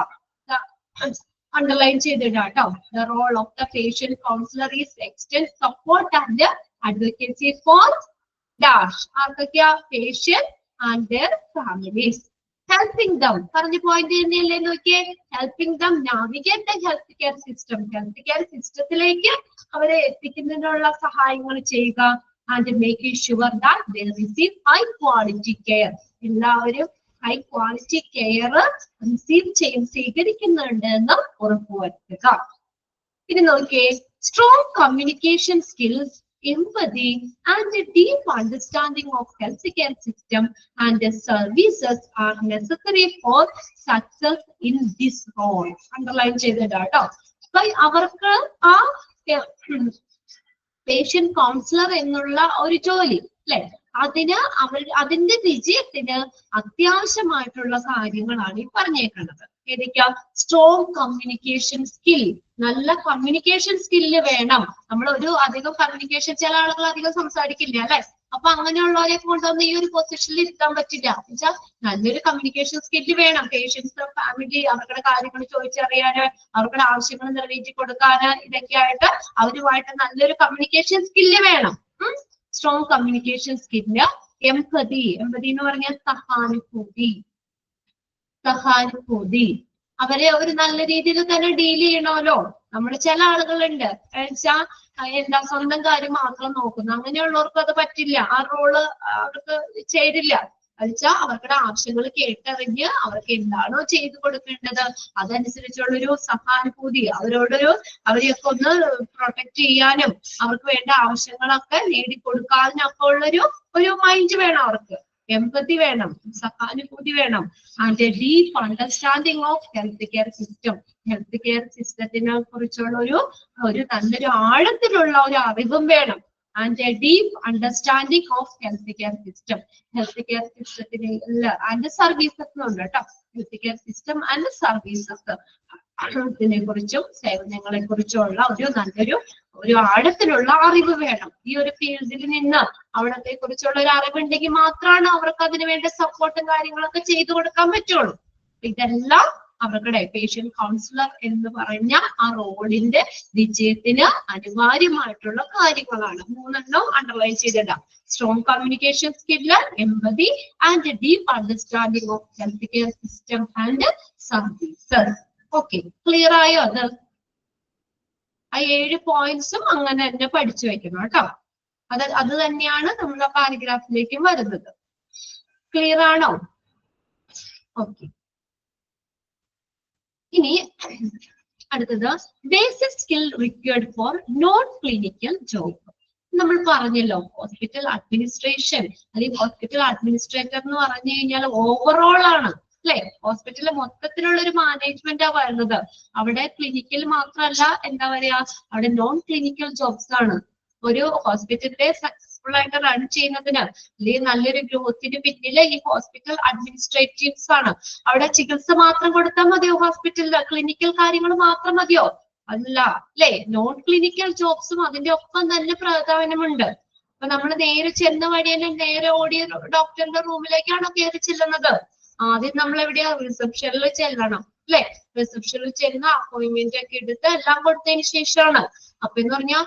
Underline ചെയ്തിടാട്ടോ. The role of the patient counselor is extend support and advocacy for dash ആർക്കൊക്കെയാ? Patient and their families. helping them. പറഞ്ഞ പോയിന്റ് തന്നെയല്ലേ നോക്കിയേ, helping them navigate the healthcare system. Healthcare സിസ്റ്റത്തിലേക്ക് അവരെ എത്തിക്കുന്നതിനുള്ള സഹായങ്ങൾ ചെയ്യുക. And making sure that they receive high quality care. എല്ലാവരും high quality care സ്വീകരിക്കുന്നുണ്ട് എന്ന് ഉറപ്പുവരുത്തുക. ഇനി നോക്കിയേ, strong communication skills, empathy and a deep understanding of healthcare system and the services are necessary for success in this role. Underline ചെയ്തിട്ടോ. അപ്പൊ അവർക്ക് ആ പേഷ്യന്റ് കൗൺസിലർ എന്നുള്ള ഒരു ജോലി അല്ലെ, അതിന്റെ വിജയത്തിന് അത്യാവശ്യമായിട്ടുള്ള കാര്യങ്ങളാണ് ഈ പറഞ്ഞേക്കുന്നത്. ഏതൊക്കെയാ? സ്ട്രോങ് കമ്മ്യൂണിക്കേഷൻ സ്കിൽ, നല്ല കമ്മ്യൂണിക്കേഷൻ സ്കില്ല് വേണം. നമ്മൾ അധികം കമ്മ്യൂണിക്കേഷൻ, ചില ആളുകൾ അധികം സംസാരിക്കില്ല അല്ലെ, അപ്പൊ അങ്ങനെയുള്ളവരെ കൊണ്ടുവന്ന് ഈ ഒരു പൊസിഷനിൽ ഇരുത്താൻ പറ്റില്ല. എന്നുവെച്ചാൽ നല്ലൊരു കമ്മ്യൂണിക്കേഷൻ സ്കില്ല് വേണം. പേഷ്യൻസ്, ഫാമിലി, അവരുടെ കാര്യങ്ങൾ ചോദിച്ചറിയാന്, അവരുടെ ആവശ്യങ്ങൾ നിറവേറ്റി കൊടുക്കാന്, ഇതൊക്കെ ആയിട്ട് അവരുമായിട്ട് നല്ലൊരു കമ്മ്യൂണിക്കേഷൻ സ്കില്ല് വേണം. Strong communication skill. എംപതി എന്ന് പറഞ്ഞാൽ സഹാനുഭൂതി. അവരെ ഒരു നല്ല രീതിയിൽ തന്നെ ഡീൽ ചെയ്യണമല്ലോ. നമ്മുടെ ചില ആളുകളുണ്ട് എന്താ സ്വന്തം കാര്യം മാത്രം നോക്കുന്നു, അങ്ങനെയുള്ളവർക്ക് അത് പറ്റില്ല, ആ റോള് അവർക്ക് ചേരില്ല. എന്നുവെച്ചാൽ അവരുടെ ആവശ്യങ്ങൾ കേട്ടറിഞ്ഞ് അവർക്ക് എന്താണോ ചെയ്തു കൊടുക്കേണ്ടത് അതനുസരിച്ചുള്ളൊരു സഹാനുഭൂതി, അവരെയൊക്കെ ഒന്ന് പ്രൊട്ടക്ട് ചെയ്യാനും അവർക്ക് വേണ്ട ആവശ്യങ്ങളൊക്കെ നേടിക്കൊടുക്കാനൊക്കെ ഒരു മൈൻഡ് വേണം അവർക്ക്. എംപതി വേണം, സഹാനുഭൂതി വേണം. And a deep understanding of health care system. Health care സിസ്റ്റത്തിനെ കുറിച്ചുള്ള ഒരു നല്ലൊരു ആഴത്തിലുള്ള ഒരു അറിവും വേണം. And a deep understanding of health care system. Health care സിസ്റ്റത്തിന് ആൻഡ് സർവീസസ് ഉണ്ട് കേട്ടോ. Health care system and services, ഇതിനെ കുറിച്ചും സേവനങ്ങളെ കുറിച്ചുള്ള ഒരു ആഴത്തിലുള്ള അറിവ് വേണം. ഈ ഒരു ഫീൽഡിൽ നിന്ന് അവിടത്തെ കുറിച്ചുള്ള ഒരു അറിവുണ്ടെങ്കിൽ മാത്രമാണ് അവർക്ക് അതിന് വേണ്ട സപ്പോർട്ടും കാര്യങ്ങളൊക്കെ ചെയ്തു കൊടുക്കാൻ പറ്റുള്ളൂ. ഇതെല്ലാം അവരുടെ പേഷ്യന്റ് കൗൺസിലർ എന്ന് പറഞ്ഞ ആ റോളിന്റെ വിജയത്തിന് അനിവാര്യമായിട്ടുള്ള കാര്യങ്ങളാണ്. 3 അണ്ടർലൈൻ ചെയ്തിടാം. Strong communication skill, empathy and deep understanding of health care system and services. Okay, clear ആയോ? ആ 7 പോയിന്റ്സും അങ്ങനെ തന്നെ പഠിച്ചു വെക്കണം കേട്ടോ. അത് തന്നെയാണ് നമ്മുടെ പാരഗ്രാഫിലേക്ക് വരുന്നത്. ക്ലിയർ ആണോ? ഓക്കെ. ഇനി അടുത്തത് basic skill required for non clinical job. നമ്മൾ പറഞ്ഞല്ലോ, ഹോസ്പിറ്റൽ അഡ്മിനിസ്ട്രേഷൻ അല്ലെങ്കിൽ ഹോസ്പിറ്റൽ അഡ്മിനിസ്ട്രേറ്റർ എന്ന് പറഞ്ഞു കഴിഞ്ഞാൽ ഓവറോൾ ആണ് അല്ലെ. ഹോസ്പിറ്റലിലെ മൊത്തത്തിലുള്ള ഒരു മാനേജ്മെന്റാ വരുന്നത്. അവിടെ ക്ലിനിക്കൽ മാത്രമല്ല, എന്താ പറയാ, അവിടെ നോൺ ക്ലിനിക്കൽ ജോബ്സ് ആണ്. ഒരു ഹോസ്പിറ്റലിനെ സക്സസ്ഫുൾ ആയിട്ട് റൺ ചെയ്യുന്നതിന് അല്ലെങ്കിൽ നല്ലൊരു ഗ്രോത്തിന് പിന്നില് ഈ ഹോസ്പിറ്റൽ അഡ്മിനിസ്ട്രേറ്റീവ്സ് ആണ്. അവിടെ ചികിത്സ മാത്രം കൊടുത്താൽ മതിയോ? ഹോസ്പിറ്റലില് ക്ലിനിക്കൽ കാര്യങ്ങൾ മാത്രം മതിയോ? അല്ല അല്ലെ. നോൺ ക്ലിനിക്കൽ ജോബ്സും അതിന്റെ ഒപ്പം തന്നെ പ്രാധാന്യമുണ്ട്. അപ്പൊ നമ്മൾ നേരെ ചെന്ന വഴിയല്ലേ നേരെ ഓടിയ ഡോക്ടറിന്റെ റൂമിലേക്കാണോ കയറി ചെല്ലുന്നത്? ആദ്യം നമ്മൾ എവിടെയാ? റിസപ്ഷനിൽ ചെല്ലണം അല്ലെ. റിസപ്ഷനിൽ ചെല്ലുന്ന അപ്പോയിന്റ്മെന്റ് ഒക്കെ എടുത്ത് എല്ലാം കൊടുത്തതിന് ശേഷമാണ്. അപ്പൊ എന്ന് പറഞ്ഞാൽ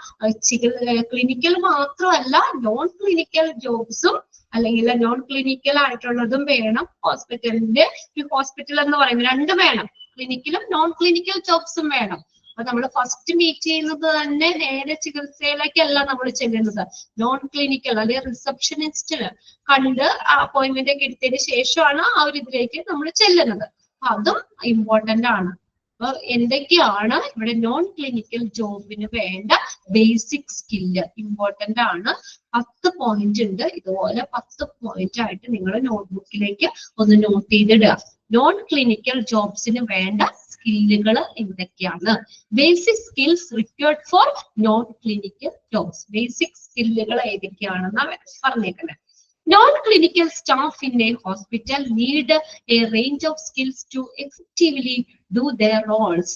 ക്ലിനിക്കൽ മാത്രമല്ല, നോൺ ക്ലിനിക്കൽ ജോബ്സും അല്ലെങ്കിൽ നോൺ ക്ലിനിക്കൽ ആയിട്ടുള്ളതും വേണം. ഹോസ്പിറ്റൽ എന്ന് പറയുന്നത് 2 വേണം. ക്ലിനിക്കലും നോൺ ക്ലിനിക്കൽ ജോബ്സും വേണം. അപ്പൊ നമ്മൾ ഫസ്റ്റ് മീറ്റ് ചെയ്യുന്നത് തന്നെ നേരെ ചികിത്സയിലേക്കല്ല നമ്മൾ ചെല്ലുന്നത്. നോൺ ക്ലിനിക്കൽ അല്ലെങ്കിൽ റിസപ്ഷനിസ്റ്റിന് കണ്ട് അപ്പോയിന്റ്മെന്റ് ഒക്കെ എടുത്തതിന് ശേഷമാണ് ആ ഒരു ഇതിലേക്ക് നമ്മൾ ചെല്ലുന്നത്. അതും ഇമ്പോർട്ടന്റ് ആണ്. അപ്പൊ എന്തൊക്കെയാണ് ഇവിടെ നോൺ ക്ലിനിക്കൽ ജോബിന് വേണ്ട ബേസിക് സ്കില്ല്? ഇമ്പോർട്ടന്റ് ആണ്. 10 പോയിന്റ് ഉണ്ട്. ഇതുപോലെ 10 പോയിന്റ് ആയിട്ട് നിങ്ങൾ നോട്ട്ബുക്കിലേക്ക് ഒന്ന് നോട്ട് ചെയ്തിടുക. നോൺ ക്ലിനിക്കൽ ജോബ്സിന് വേണ്ട സ്കില്ലുകൾ എന്തൊക്കെയാണ്? Basic skills required for non clinical jobs. Basic സ്കില്ലുകൾ ഏതൊക്കെയാണെന്നാണ് പറഞ്ഞേക്കുന്നത്. Non-clinical staff in a hospital need a range of skills to effectively do their roles.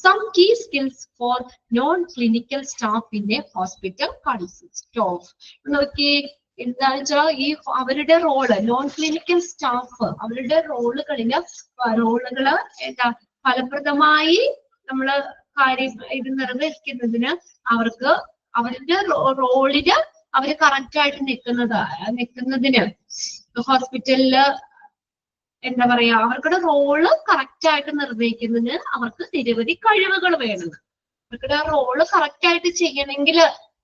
Some key skills for non-clinical staff in a hospital consist of. എന്താ വെച്ചാൽ ഈ അവരുടെ role, non clinical staff അവരുടെ റോളുകള് എന്താ ഫലപ്രദമായി നമ്മള് ഇത് നിർവഹിക്കുന്നതിന് അവർക്ക് അവരുടെ റോളില് അവര് കറക്റ്റ് ആയിട്ട് നിൽക്കുന്നതിന് ഹോസ്പിറ്റലില് എന്താ പറയാ, അവർക്കുടെ റോള് കറക്റ്റ് ആയിട്ട് നിർവഹിക്കുന്നതിന് അവർക്ക് നിരവധി കഴിവുകൾ വേണം. അവർക്കുടെ റോള് കറക്റ്റ് ആയിട്ട് ചെയ്യണമെങ്കിൽ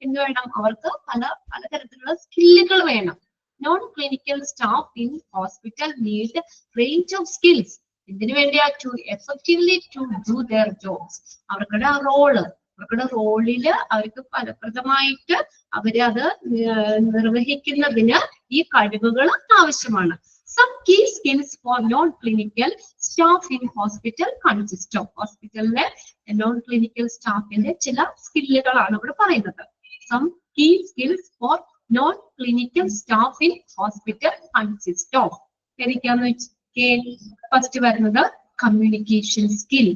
എന്ത് വേണം, അവർക്ക് പലതരത്തിലുള്ള സ്കില്ലുകൾ വേണം. Non clinical staff in hospital need range of skills. ഇതിനു വേണ്ടിയാ to effectively to do their jobs. അവർക്കുടെ അവരുടെ റോളില് അവർക്ക് ഫലപ്രദമായിട്ട് അത് നിർവഹിക്കുന്നതിന് ഈ കഴിവുകൾ ആവശ്യമാണ്. Some key skills for non-clinical staff in hospital consist of. ഹോസ്പിറ്റലിലെ non-clinical staffന്റെ ചില സ്കില്ലുകളാണ് ഇവിടെ പറയുന്നത്. Some key skills for non-clinical staff in hospital consist of. ഏതൊക്കെയാന്ന് വെച്ചാൽ ഫസ്റ്റ് വരുന്നത് കമ്മ്യൂണിക്കേഷൻ സ്കിൽ.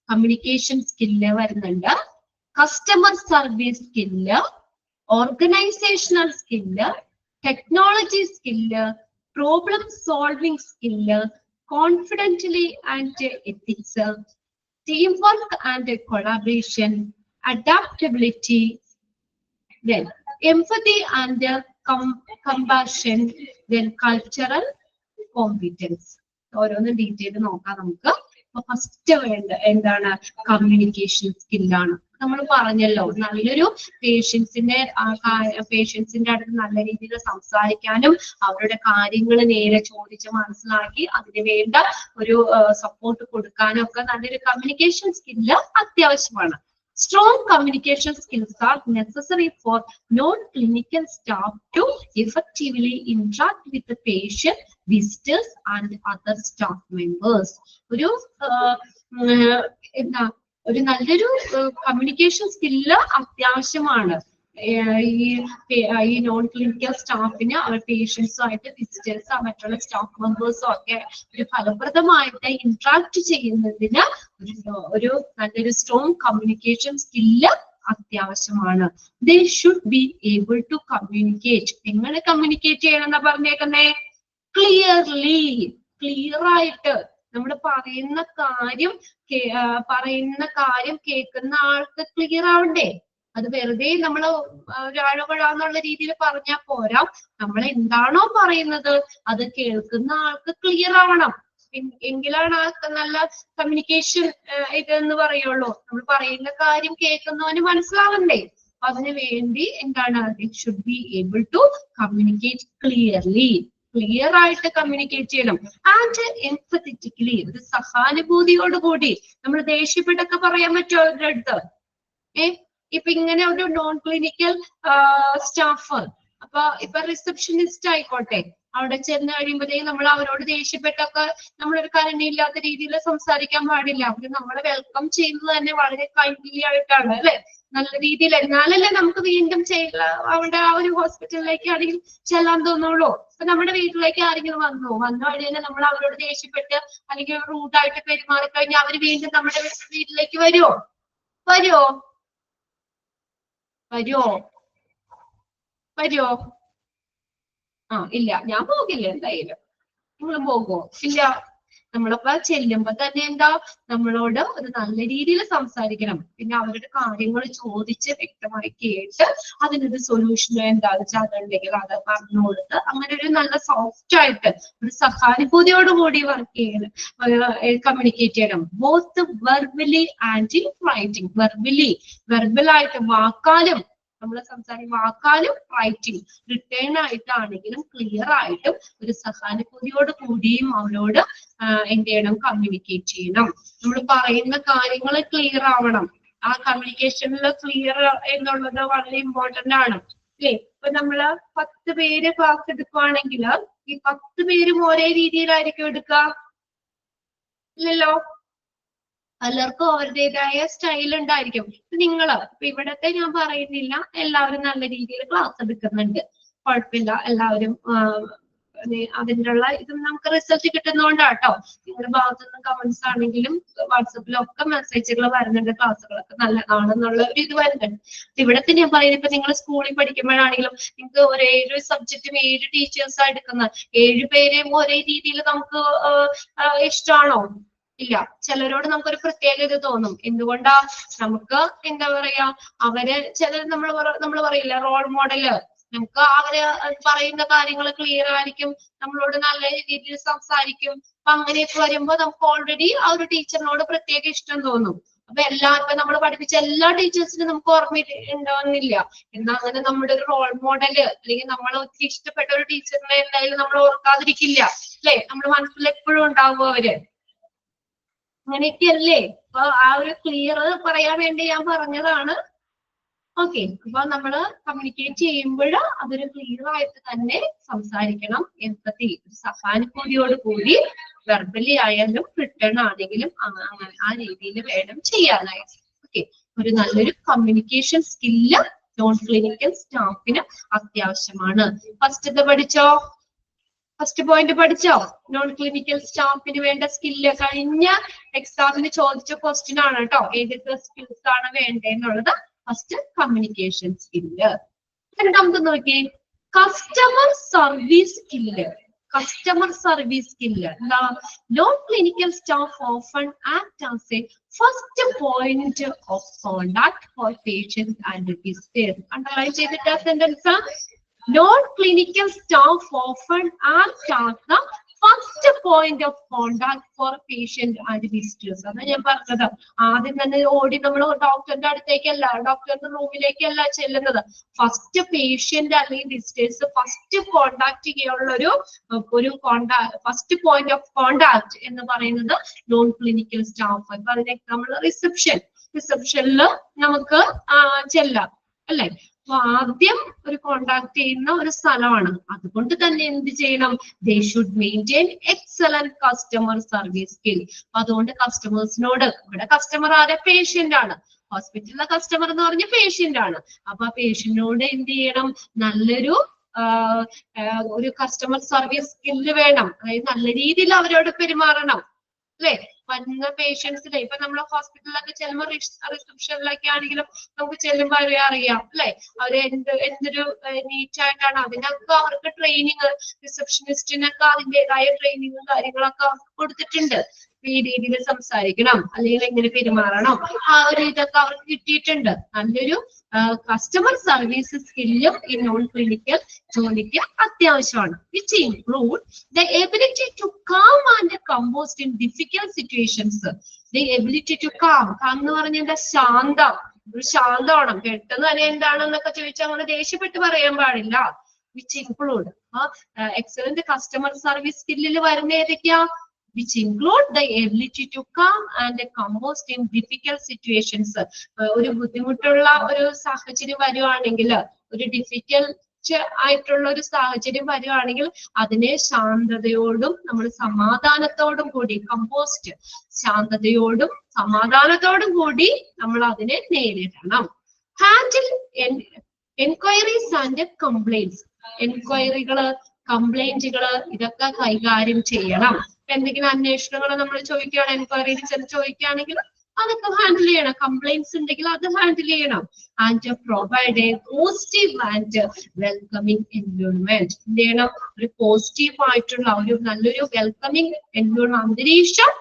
കമ്മ്യൂണിക്കേഷൻ സ്കില്ല് വരുന്നുണ്ട്. Customer service skill, organizational skill, technology skill, problem solving skill, confidently and ethics, teamwork and collaboration, adaptability, then empathy and compassion, then cultural competence. ഓരോന്ന് detail നോക്കാം നമുക്ക്. First വേണ്ട എന്താണ്, communication സ്കില്ലാണ്. നമ്മൾ പറഞ്ഞല്ലോ, നല്ലൊരു പേഷ്യൻസിന്റെ അടുത്ത് നല്ല രീതിയിൽ സംസാരിക്കാനും അവരുടെ കാര്യങ്ങൾ നേരെ ചോദിച്ച് മനസ്സിലാക്കി അതിന് വേണ്ട ഒരു സപ്പോർട്ട് കൊടുക്കാനും ഒക്കെ നല്ലൊരു കമ്മ്യൂണിക്കേഷൻ സ്കില്ല് അത്യാവശ്യമാണ്. Strong communication skills are necessary for non-clinical staff to effectively interact with the patient, visitors and other staff members. ഒരു നല്ലൊരു കമ്മ്യൂണിക്കേഷൻ സ്കില്ല് അത്യാവശ്യമാണ്. ഈ നോൺ ക്ലിനിക്കൽ സ്റ്റാഫിന് അവർ പേഷ്യൻസുമായിട്ട്, വിസിറ്റേഴ്സോ മറ്റുള്ള സ്റ്റാഫ് മെമ്പേഴ്സോ ഒക്കെ ഒരു ഫലപ്രദമായിട്ട് ഇന്ററാക്ട് ചെയ്യുന്നതിന് ഒരു നല്ലൊരു സ്ട്രോങ് കമ്മ്യൂണിക്കേഷൻ സ്കില്ല് അത്യാവശ്യമാണ്. They should be able to communicate. എങ്ങനെ കമ്മ്യൂണിക്കേറ്റ് ചെയ്യണം എന്നാ പറഞ്ഞേക്കുന്നേ? ക്ലിയർ ആയിട്ട്. നമ്മൾ പറയുന്ന കാര്യം കേൾക്കുന്ന ആൾക്ക് ക്ലിയർ ആവണ്ടേ? അത് വെറുതെ നമ്മൾ ഒരാളുകളാന്നുള്ള രീതിയിൽ പറഞ്ഞാൽ പോരാ. നമ്മൾ എന്താണോ പറയുന്നത് അത് കേൾക്കുന്ന ആൾക്ക് ക്ലിയർ ആവണം. എങ്കിലാണ് ആ നല്ല കമ്മ്യൂണിക്കേഷൻ ഇതെന്ന് പറയുള്ളൂ. നമ്മൾ പറയുന്ന കാര്യം കേൾക്കുന്നവന് മനസ്സിലാവണ്ടേ? അതിനു വേണ്ടി എന്താണ്, it should be able to communicate clear ആയിട്ട് കമ്മ്യൂണിക്കേറ്റ് ചെയ്യണം. ആൻഡ് എംഫത്തിക്കലി, ഒരു സഹാനുഭൂതിയോടുകൂടി. നമ്മൾ ദേഷ്യപ്പെട്ടൊക്കെ പറയാൻ പറ്റുമോ അവരുടെ അടുത്ത്? ഇപ്പൊ ഇങ്ങനെ ഒരു നോൺ ക്ലിനിക്കൽ സ്റ്റാഫ്, ഇപ്പൊ റിസപ്ഷനിസ്റ്റ് ആയിക്കോട്ടെ, അവിടെ ചെന്ന് കഴിയുമ്പോഴത്തേക്കും നമ്മൾ അവരോട് ദേഷ്യപ്പെട്ടൊക്കെ നമ്മളൊരു കരുണയില്ലാത്ത രീതിയിൽ സംസാരിക്കാൻ പാടില്ല. അവര് നമ്മളെ വെൽക്കം ചെയ്യുന്നത് തന്നെ വളരെ കൈൻഡ്ലി ആയിട്ടാണ്, അല്ലെ? നല്ല രീതിയിൽ. എന്നാലല്ലേ നമുക്ക് വീണ്ടും അവിടെ ആ ഒരു ഹോസ്പിറ്റലിലേക്ക് ആരെങ്കിലും ചെല്ലാൻ തോന്നുള്ളൂ. ഇപ്പൊ നമ്മുടെ വീട്ടിലേക്ക് ആരെങ്കിലും വന്നു കഴിഞ്ഞാൽ നമ്മൾ അവരോട് ദേഷ്യപ്പെട്ട് അല്ലെങ്കിൽ റൂഡായിട്ട് പെരുമാറി കഴിഞ്ഞാൽ അവര് വീണ്ടും നമ്മുടെ വീട്ടിലേക്ക് വരുമോ? ഇല്ല, ഞാൻ പോകില്ല. എന്തായാലും നിങ്ങൾ പോകുമോ? ഇല്ല. നമ്മളിപ്പോ ചെല്ലുമ്പോ തന്നെ എന്താ, നമ്മളോട് ഒരു നല്ല രീതിയിൽ സംസാരിക്കണം. പിന്നെ അവരുടെ കാര്യങ്ങൾ ചോദിച്ച് വ്യക്തമായി കേട്ട് അതിനൊരു സൊല്യൂഷൻ എന്താന്ന് വെച്ചാൽ അതുണ്ടെങ്കിൽ അത് പറഞ്ഞു കൊടുത്ത് അങ്ങനെ ഒരു നല്ല സോഫ്റ്റ് ആയിട്ട് ഒരു സഹാനുഭൂതിയോടുകൂടി കമ്മ്യൂണിക്കേറ്റ് ചെയ്യണം. Both verbally and writing. വെർബലായിട്ട് വാക്കാലും നമ്മൾ സംസാരിക്കും, വാക്കാലും റൈറ്റിംഗ് റിട്ടേൺ ആയിട്ടാണെങ്കിലും ക്ലിയർ ആയിട്ടും ഒരു സഹാനുഭൂതിയോട് കൂടിയും അവരോട് എന്ത് ചെയ്യണം, കമ്മ്യൂണിക്കേറ്റ് ചെയ്യണം. നമ്മൾ പറയുന്ന കാര്യങ്ങൾ ക്ലിയർ ആവണം. ആ കമ്മ്യൂണിക്കേഷനിൽ ക്ലിയർ എന്നുള്ളത് വളരെ ഇമ്പോർട്ടന്റ് ആണ്, അല്ലേ? ഇപ്പൊ നമ്മള് 10 പേര് ക്ലാസ് എടുക്കുവാണെങ്കിൽ ഈ 10 പേരും ഒരേ രീതിയിലായിരിക്കും എടുക്കുക? ഇല്ലല്ലോ. പലർക്കും അവരുടേതായ സ്റ്റൈൽ ഉണ്ടായിരിക്കും. ഇപ്പൊ ഇവിടത്തെ ഞാൻ പറയുന്നില്ല, എല്ലാവരും നല്ല രീതിയിൽ ക്ലാസ് എടുക്കുന്നുണ്ട്, കുഴപ്പമില്ല. എല്ലാവരും അതിൻ്റെ ഇത് നമുക്ക് റിസൾട്ട് കിട്ടുന്നോണ്ടാട്ടോ. നിങ്ങളുടെ ഭാഗത്തു നിന്ന് കമന്റ്സ് ആണെങ്കിലും വാട്സപ്പിലും ഒക്കെ മെസ്സേജുകൾ വരുന്നുണ്ട്, ക്ലാസ്സുകളൊക്കെ നല്ലതാണെന്നുള്ള ഒരു ഇത് വരുന്നുണ്ട്. ഇവിടത്തെ ഞാൻ പറയുന്നത്, ഇപ്പൊ നിങ്ങൾ സ്കൂളിൽ പഠിക്കുമ്പോഴാണെങ്കിലും നിങ്ങൾക്ക് ഒരേ ഒരു സബ്ജക്റ്റും 7 ടീച്ചേഴ്സാണ് എടുക്കുന്നത്. 7 പേരെയും ഒരേ രീതിയിൽ നമുക്ക് ഇഷ്ടമാണോ? ഇല്ല. ചിലരോട് നമുക്കൊരു പ്രത്യേക ഇത് തോന്നും. എന്തുകൊണ്ടാ? നമുക്ക് എന്താ പറയാ, അവര് നമ്മൾ പറയില്ല, റോൾ മോഡല് നമുക്ക് അവര് പറയുന്ന കാര്യങ്ങൾ ക്ലിയർ ആയിരിക്കും, നമ്മളോട് നല്ല രീതിയിൽ സംസാരിക്കും. അപ്പൊ അങ്ങനെയൊക്കെ വരുമ്പോ നമുക്ക് ഓൾറെഡി ആ ഒരു ടീച്ചറിനോട് പ്രത്യേക ഇഷ്ടം തോന്നും. അപ്പൊ ഇപ്പൊ നമ്മൾ പഠിപ്പിച്ച എല്ലാ ടീച്ചേഴ്സിനും നമുക്ക് ഓർമ്മ ഉണ്ടാവുന്നില്ല. എന്നാൽ അങ്ങനെ നമ്മുടെ ഒരു റോൾ മോഡല് അല്ലെങ്കിൽ നമ്മൾ ഒത്തിരി ഇഷ്ടപ്പെട്ട ഒരു ടീച്ചറിനെ എന്തായാലും നമ്മൾ ഓർക്കാതിരിക്കില്ല അല്ലെ? നമ്മുടെ മനസ്സിൽ എപ്പോഴും ഉണ്ടാവും അവര്. അങ്ങനെയൊക്കെയല്ലേ? അപ്പൊ ആ ഒരു ക്ലിയർ പറയാൻ വേണ്ടി ഞാൻ പറഞ്ഞതാണ്. ഓക്കെ, അപ്പൊ നമ്മള് കമ്മ്യൂണിക്കേറ്റ് ചെയ്യുമ്പോൾ അതൊരു ക്ലിയർ ആയിട്ട് തന്നെ സംസാരിക്കണം. എംപതി, സഹാനുഭൂതിയോട് കൂടി വെർബലി ആയാലും റിട്ടേൺ ആണെങ്കിലും അങ്ങനെ ആ രീതിയിൽ വേണം ചെയ്യാനായിട്ട്. ഓക്കെ, ഒരു നല്ലൊരു കമ്മ്യൂണിക്കേഷൻ സ്കില്ല് നോൺ ക്ലിനിക്കൽ സ്റ്റാഫിന് അത്യാവശ്യമാണ്. ഫസ്റ്റ് പഠിച്ചോ? ഫസ്റ്റ് പോയിന്റ് പഠിച്ചോ? നോൺ ക്ലിനിക്കൽ സ്റ്റാഫിന് വേണ്ട സ്കില്ല് കഴിഞ്ഞ എക്സാമിന് ചോദിച്ച ക്വസ്റ്റ്യൻ ആണ് കേട്ടോ. ഏതൊക്കെ സ്കിൽസ് ആണ് വേണ്ടതെന്നുള്ളത്. First communication skill. രണ്ടാമത് നോക്കിയേ, customer service skill. Customer service skill എന്താ? Non clinical staff often act as a first point of contact for patients and visitors. Underline ചെയ്തിട്ട് sentence. Non-clinical staff often act as the first point of contact for patient and visitors. അതാണ് ഞാൻ പറഞ്ഞത്. ആദ്യം തന്നെ ഓടി നമ്മൾ ഡോക്ടറിന്റെ അടുത്തേക്കല്ല, ഡോക്ടറിന്റെ റൂമിലേക്കല്ല ചെല്ലുന്നത്. ഫസ്റ്റ് പേഷ്യന്റ് അല്ലെങ്കിൽ വിസിറ്റേഴ്സ് ഫസ്റ്റ് കോണ്ടാക്ട് ചെയ്യാനുള്ള ഒരു ഫസ്റ്റ് പോയിന്റ് ഓഫ് കോണ്ടാക്ട് എന്ന് പറയുന്നത് നോൺ ക്ലിനിക്കൽ സ്റ്റാഫ്. ഇപ്പൊ അതിനെ നമ്മൾ റിസപ്ഷനിൽ നമുക്ക് ചെല്ലാം അല്ലെ? അപ്പൊ ആദ്യം ഒരു കോണ്ടാക്ട് ചെയ്യുന്ന ഒരു സ്ഥലമാണ്. അതുകൊണ്ട് തന്നെ എന്ത് ചെയ്യണം? They should maintain excellent customer service skill. അപ്പൊ അതുകൊണ്ട് കസ്റ്റമേഴ്സിനോട്, ഇവിടെ കസ്റ്റമർ ആരെ? പേഷ്യന്റ് ആണ്. ഹോസ്പിറ്റലിലെ കസ്റ്റമർ എന്ന് പറഞ്ഞ പേഷ്യന്റ് ആണ്. അപ്പൊ ആ പേഷ്യന്റിനോട് എന്ത് ചെയ്യണം? നല്ലൊരു ഒരു കസ്റ്റമർ സർവീസ് സ്കില്ല് വേണം. അതായത് നല്ല രീതിയിൽ അവരോട് പെരുമാറണം അല്ലെ? വരുന്ന പേഷ്യൻസിനെ ഇപ്പൊ നമ്മൾ ഹോസ്പിറ്റലിലൊക്കെ ചെല്ലുമ്പോൾ റിസപ്ഷനിലൊക്കെ ആണെങ്കിലും നമുക്ക് ചെല്ലുമ്പോൾ അവരെ അറിയാം അല്ലെ? അവര് എന്തൊരു നീറ്റ് ആയിട്ടാണ്. അതിനൊക്കെ അവർക്ക് ട്രെയിനിങ്, റിസപ്ഷനിസ്റ്റിനൊക്കെ അതിൻ്റെതായ ട്രെയിനിങ്ങും കാര്യങ്ങളൊക്കെ കൊടുത്തിട്ടുണ്ട്. ഈ രീതിയിൽ സംസാരിക്കണം അല്ലെങ്കിൽ എങ്ങനെ പെരുമാറണം, ആ ഒരു ഇതൊക്കെ അവർക്ക് കിട്ടിയിട്ടുണ്ട്. നല്ലൊരു കസ്റ്റമർ സർവീസ് സ്കില്ലും ഈ നോൺ ക്ലിനിക്കൽ ജോലിക്ക് അത്യാവശ്യമാണ്. Which include the ability to calm and composed in difficult situations. The ability to calm എന്ന് പറഞ്ഞാൽ ശാന്തം, ഒരു ശാന്തമാണ്. പെട്ടെന്ന് തന്നെ എന്താണെന്നൊക്കെ ചോദിച്ചാൽ അങ്ങനെ ദേഷ്യപ്പെട്ട് പറയാൻ പാടില്ല. Which include excellent customer service സ്കില്ലിൽ വരുന്ന ഏതൊക്കെയാ? which include the ability to calm and compost in difficult situations. ഒരു ബുദ്ധിമുട്ടുള്ള ഒരു സാഹചര്യം വരുവാണെങ്കിൽ, ഒരു ഡിഫിക്കൽട്ട് ആയിട്ടുള്ള ഒരു സാഹചര്യം വരുവാണെങ്കിൽ അതിനെ ശാന്തതയോടും നമ്മൾ സമാധാനത്തോടും കൂടി, കമ്പോസ്റ്റ് ശാന്തതയോടും സമാധാനത്തോടും കൂടി നമ്മൾ അതിനെ നേരിടണം. Handle enquiries and complaints. എൻക്വയറികള്, കംപ്ലൈന്റുകള് ഇതൊക്കെ കൈകാര്യം ചെയ്യണം. എന്തെങ്കിലും അന്വേഷണങ്ങൾ നമ്മൾ ചോദിക്കുകയാണ്, എൻക്വയറി ചോദിക്കുകയാണെങ്കിൽ അതൊക്കെ ഹാൻഡിൽ ചെയ്യണം. കംപ്ലൈന്റ്സ് ഉണ്ടെങ്കിൽ അത് ഹാൻഡിൽ ചെയ്യണം. And provide A positive and welcoming environment. എന്ത് ചെയ്യണം? ഒരു പോസിറ്റീവ് ആയിട്ടുള്ള ഒരു നല്ലൊരു വെൽക്കമിങ് എൻവയോൺമെന്റ് അന്തരീക്ഷം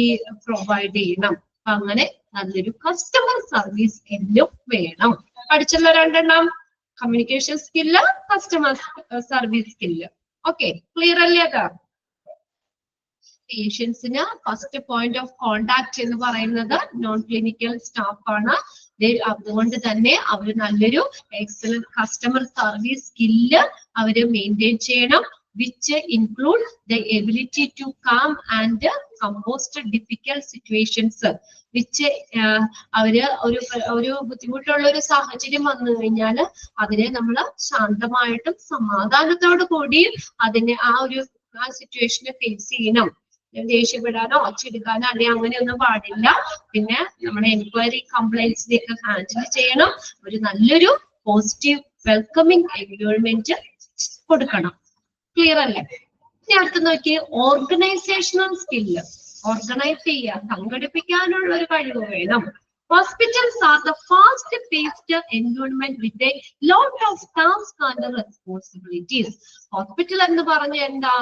ഈ പ്രൊവൈഡ് ചെയ്യണം. അപ്പൊ അങ്ങനെ നല്ലൊരു കസ്റ്റമർ സർവീസ് എല്ലാം വേണം. പഠിച്ചുള്ള രണ്ടെണ്ണം, communication skill, customer service skill. Okay, clear അല്ലേ? അത് പേഷ്യൻസിന് ഫസ്റ്റ് പോയിന്റ് ഓഫ് കോണ്ടാക്ട് എന്ന് പറയുന്നത് നോൺ ക്ലിനിക്കൽ സ്റ്റാഫ് ആണ്. അതുകൊണ്ട് തന്നെ അവർ നല്ലൊരു എക്സലന്റ് കസ്റ്റമർ സർവീസ് സ്കില്ല് അവര് മെയിൻറ്റെയിൻ ചെയ്യണം. Which include the ability to calm and composed difficult situations. Which അവര് ഒരു ബുദ്ധിമുട്ടുള്ള ഒരു സാഹചര്യം വന്നു കഴിഞ്ഞാൽ അതിനെ നമ്മൾ ശാന്തമായിട്ടും സമാധാനത്തോടു കൂടിയും അതിനെ ആ സിറ്റുവേഷനെ ഫേസ് ചെയ്യണം. ദേഷ്യപ്പെടാനോ ഒച്ചെടുക്കാനോ അല്ലെങ്കിൽ അങ്ങനെയൊന്നും പാടില്ല. പിന്നെ നമ്മുടെ എൻക്വയറി കംപ്ലൈന്റ്സിനെയൊക്കെ ഹാൻഡിൽ ചെയ്യണം. ഒരു നല്ലൊരു പോസിറ്റീവ് വെൽക്കമിങ് എൻവയോൺമെന്റ് കൊടുക്കണം. ക്ലിയർ അല്ലേ? ഇനി അടുത്ത് നോക്കിയേ, ഓർഗനൈസേഷണൽ സ്കില്ല്. ഓർഗനൈസ് ചെയ്യാൻ, സംഘടിപ്പിക്കാനുള്ള ഒരു കഴിവ് വേണം. Hospitals are the fast-paced environment with a lot of tasks and responsibilities. Hospital എന്ന് പറഞ്ഞ എന്താ?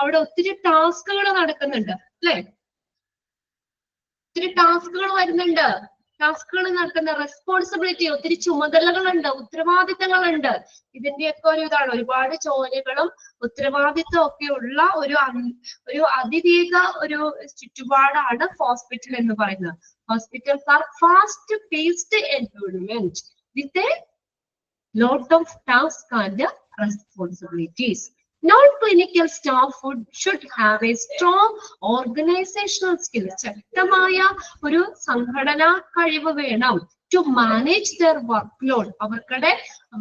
അവിടെ ഒത്തിരി ടാസ്കുകൾ നടക്കുന്നുണ്ട് അല്ലെ? ഒത്തിരി ടാസ്കുകൾ വരുന്നുണ്ട്. ടാസ്കുകൾ നടക്കുന്ന റെസ്പോൺസിബിലിറ്റി, ഒത്തിരി ചുമതലകളുണ്ട്, ഉത്തരവാദിത്തങ്ങളുണ്ട്. ഇതിന്റെയൊക്കെ ഒരു ഇതാണ്, ഒരുപാട് ജോലികളും ഉത്തരവാദിത്തം ഒക്കെ ഉള്ള ഒരു അതിവേഗ ഒരു ചുറ്റുപാടാണ് ഹോസ്പിറ്റൽ എന്ന് പറയുന്നത്. Hospitals are fast paced environment with a lot of tasks and responsibilities. Non-clinical staff should have a strong organizational skill. ശക്തമായ ഒരു സംഘടനാ കഴിവ് വേണം. To manage their workload. അവർക്കടെ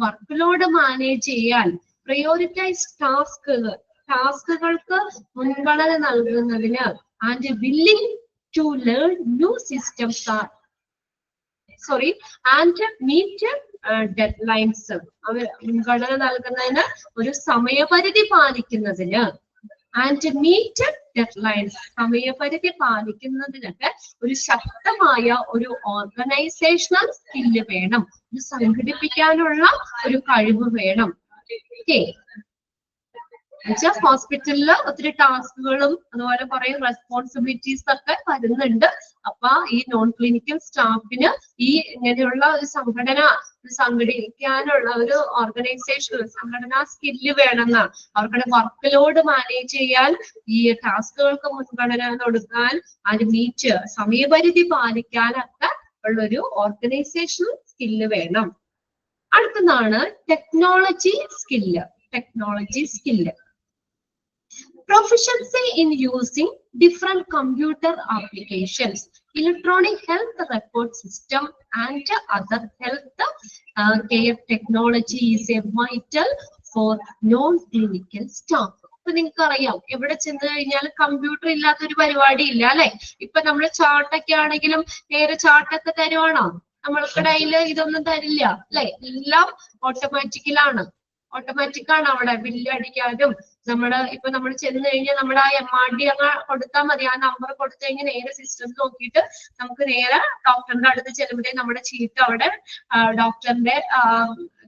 വർക്ക്ലോഡ് മാനേജ് ചെയ്യാൻ. Prioritize ടാസ്കുകൾക്ക് മുൻഗണന നൽകുന്നതിന്. And willing to learn new systems and meet deadlines. മുൻഗണന നൽകുന്നതിന്, ഒരു സമയപരിധി പാലിക്കുന്നതിന്. ആൻഡ് മീറ്റ് ഡെഡ്ലൈൻസ്, സമയപരിധി പാലിക്കുന്നതിനൊക്കെ ഒരു ശക്തമായ ഒരു ഓർഗനൈസേഷണൽ സ്കില്ല് വേണം. ഇത് സംഘടിപ്പിക്കാനുള്ള ഒരു കഴിവ് വേണം. ഓക്കെ, ഹോസ്പിറ്റലില് ഒത്തിരി ടാസ്കുകളും അതുപോലെ കുറെ റെസ്പോൺസിബിലിറ്റീസ് ഒക്കെ വരുന്നുണ്ട്. അപ്പൊ ഈ നോൺ ക്ലിനിക്കൽ സ്റ്റാഫിന് ഈ ഇങ്ങനെയുള്ള ഒരു സംഘടിപ്പിക്കാനുള്ള ഒരു ഓർഗനൈസേഷൻ, സംഘടനാ സ്കില്ല് വേണമെന്നാണ്. അവർക്കുടെ വർക്ക് ലോഡ് മാനേജ് ചെയ്യാൻ, ഈ ടാസ്കുകൾക്ക് മുൻഗണന കൊടുക്കാൻ, അത് മീറ്റ് സമയപരിധി പാലിക്കാനൊക്കെ ഉള്ളൊരു ഓർഗനൈസേഷണൽ സ്കില്ല് വേണം. അടുത്തതാണ് technology skill. Proficiency in using different computer applications, electronic health record system and other health care technology is a vital for non-clinical staff. ഇപ്പൊ നിങ്ങൾക്ക് അറിയാം, എവിടെ ചെന്ന് കഴിഞ്ഞാൽ കമ്പ്യൂട്ടർ ഇല്ലാത്തൊരു പരിപാടി ഇല്ല അല്ലെ. ഇപ്പൊ നമ്മൾ ചാർട്ടൊക്കെ ആണെങ്കിലും നേരെ ചാർട്ടൊക്കെ തരുവാണോ? നമ്മൾക്കിടയിൽ ഇതൊന്നും തരില്ല അല്ലെ. എല്ലാം ഓട്ടോമാറ്റിക്കലാണ് അവിടെ ബില്ല് അടിക്കാനും. ഇപ്പൊ നമ്മൾ ചെന്ന് കഴിഞ്ഞാൽ നമ്മുടെ ആ MRD അങ്ങ് കൊടുത്താൽ മതി. ആ നമ്പർ കൊടുത്തു കഴിഞ്ഞാൽ നേരെ സിസ്റ്റം നോക്കിയിട്ട് നമുക്ക് നേരെ ഡോക്ടറിന്റെ അടുത്ത് ചെല്ലുമ്പോഴേ നമ്മുടെ ചീട്ട് അവിടെ ഡോക്ടറിന്റെ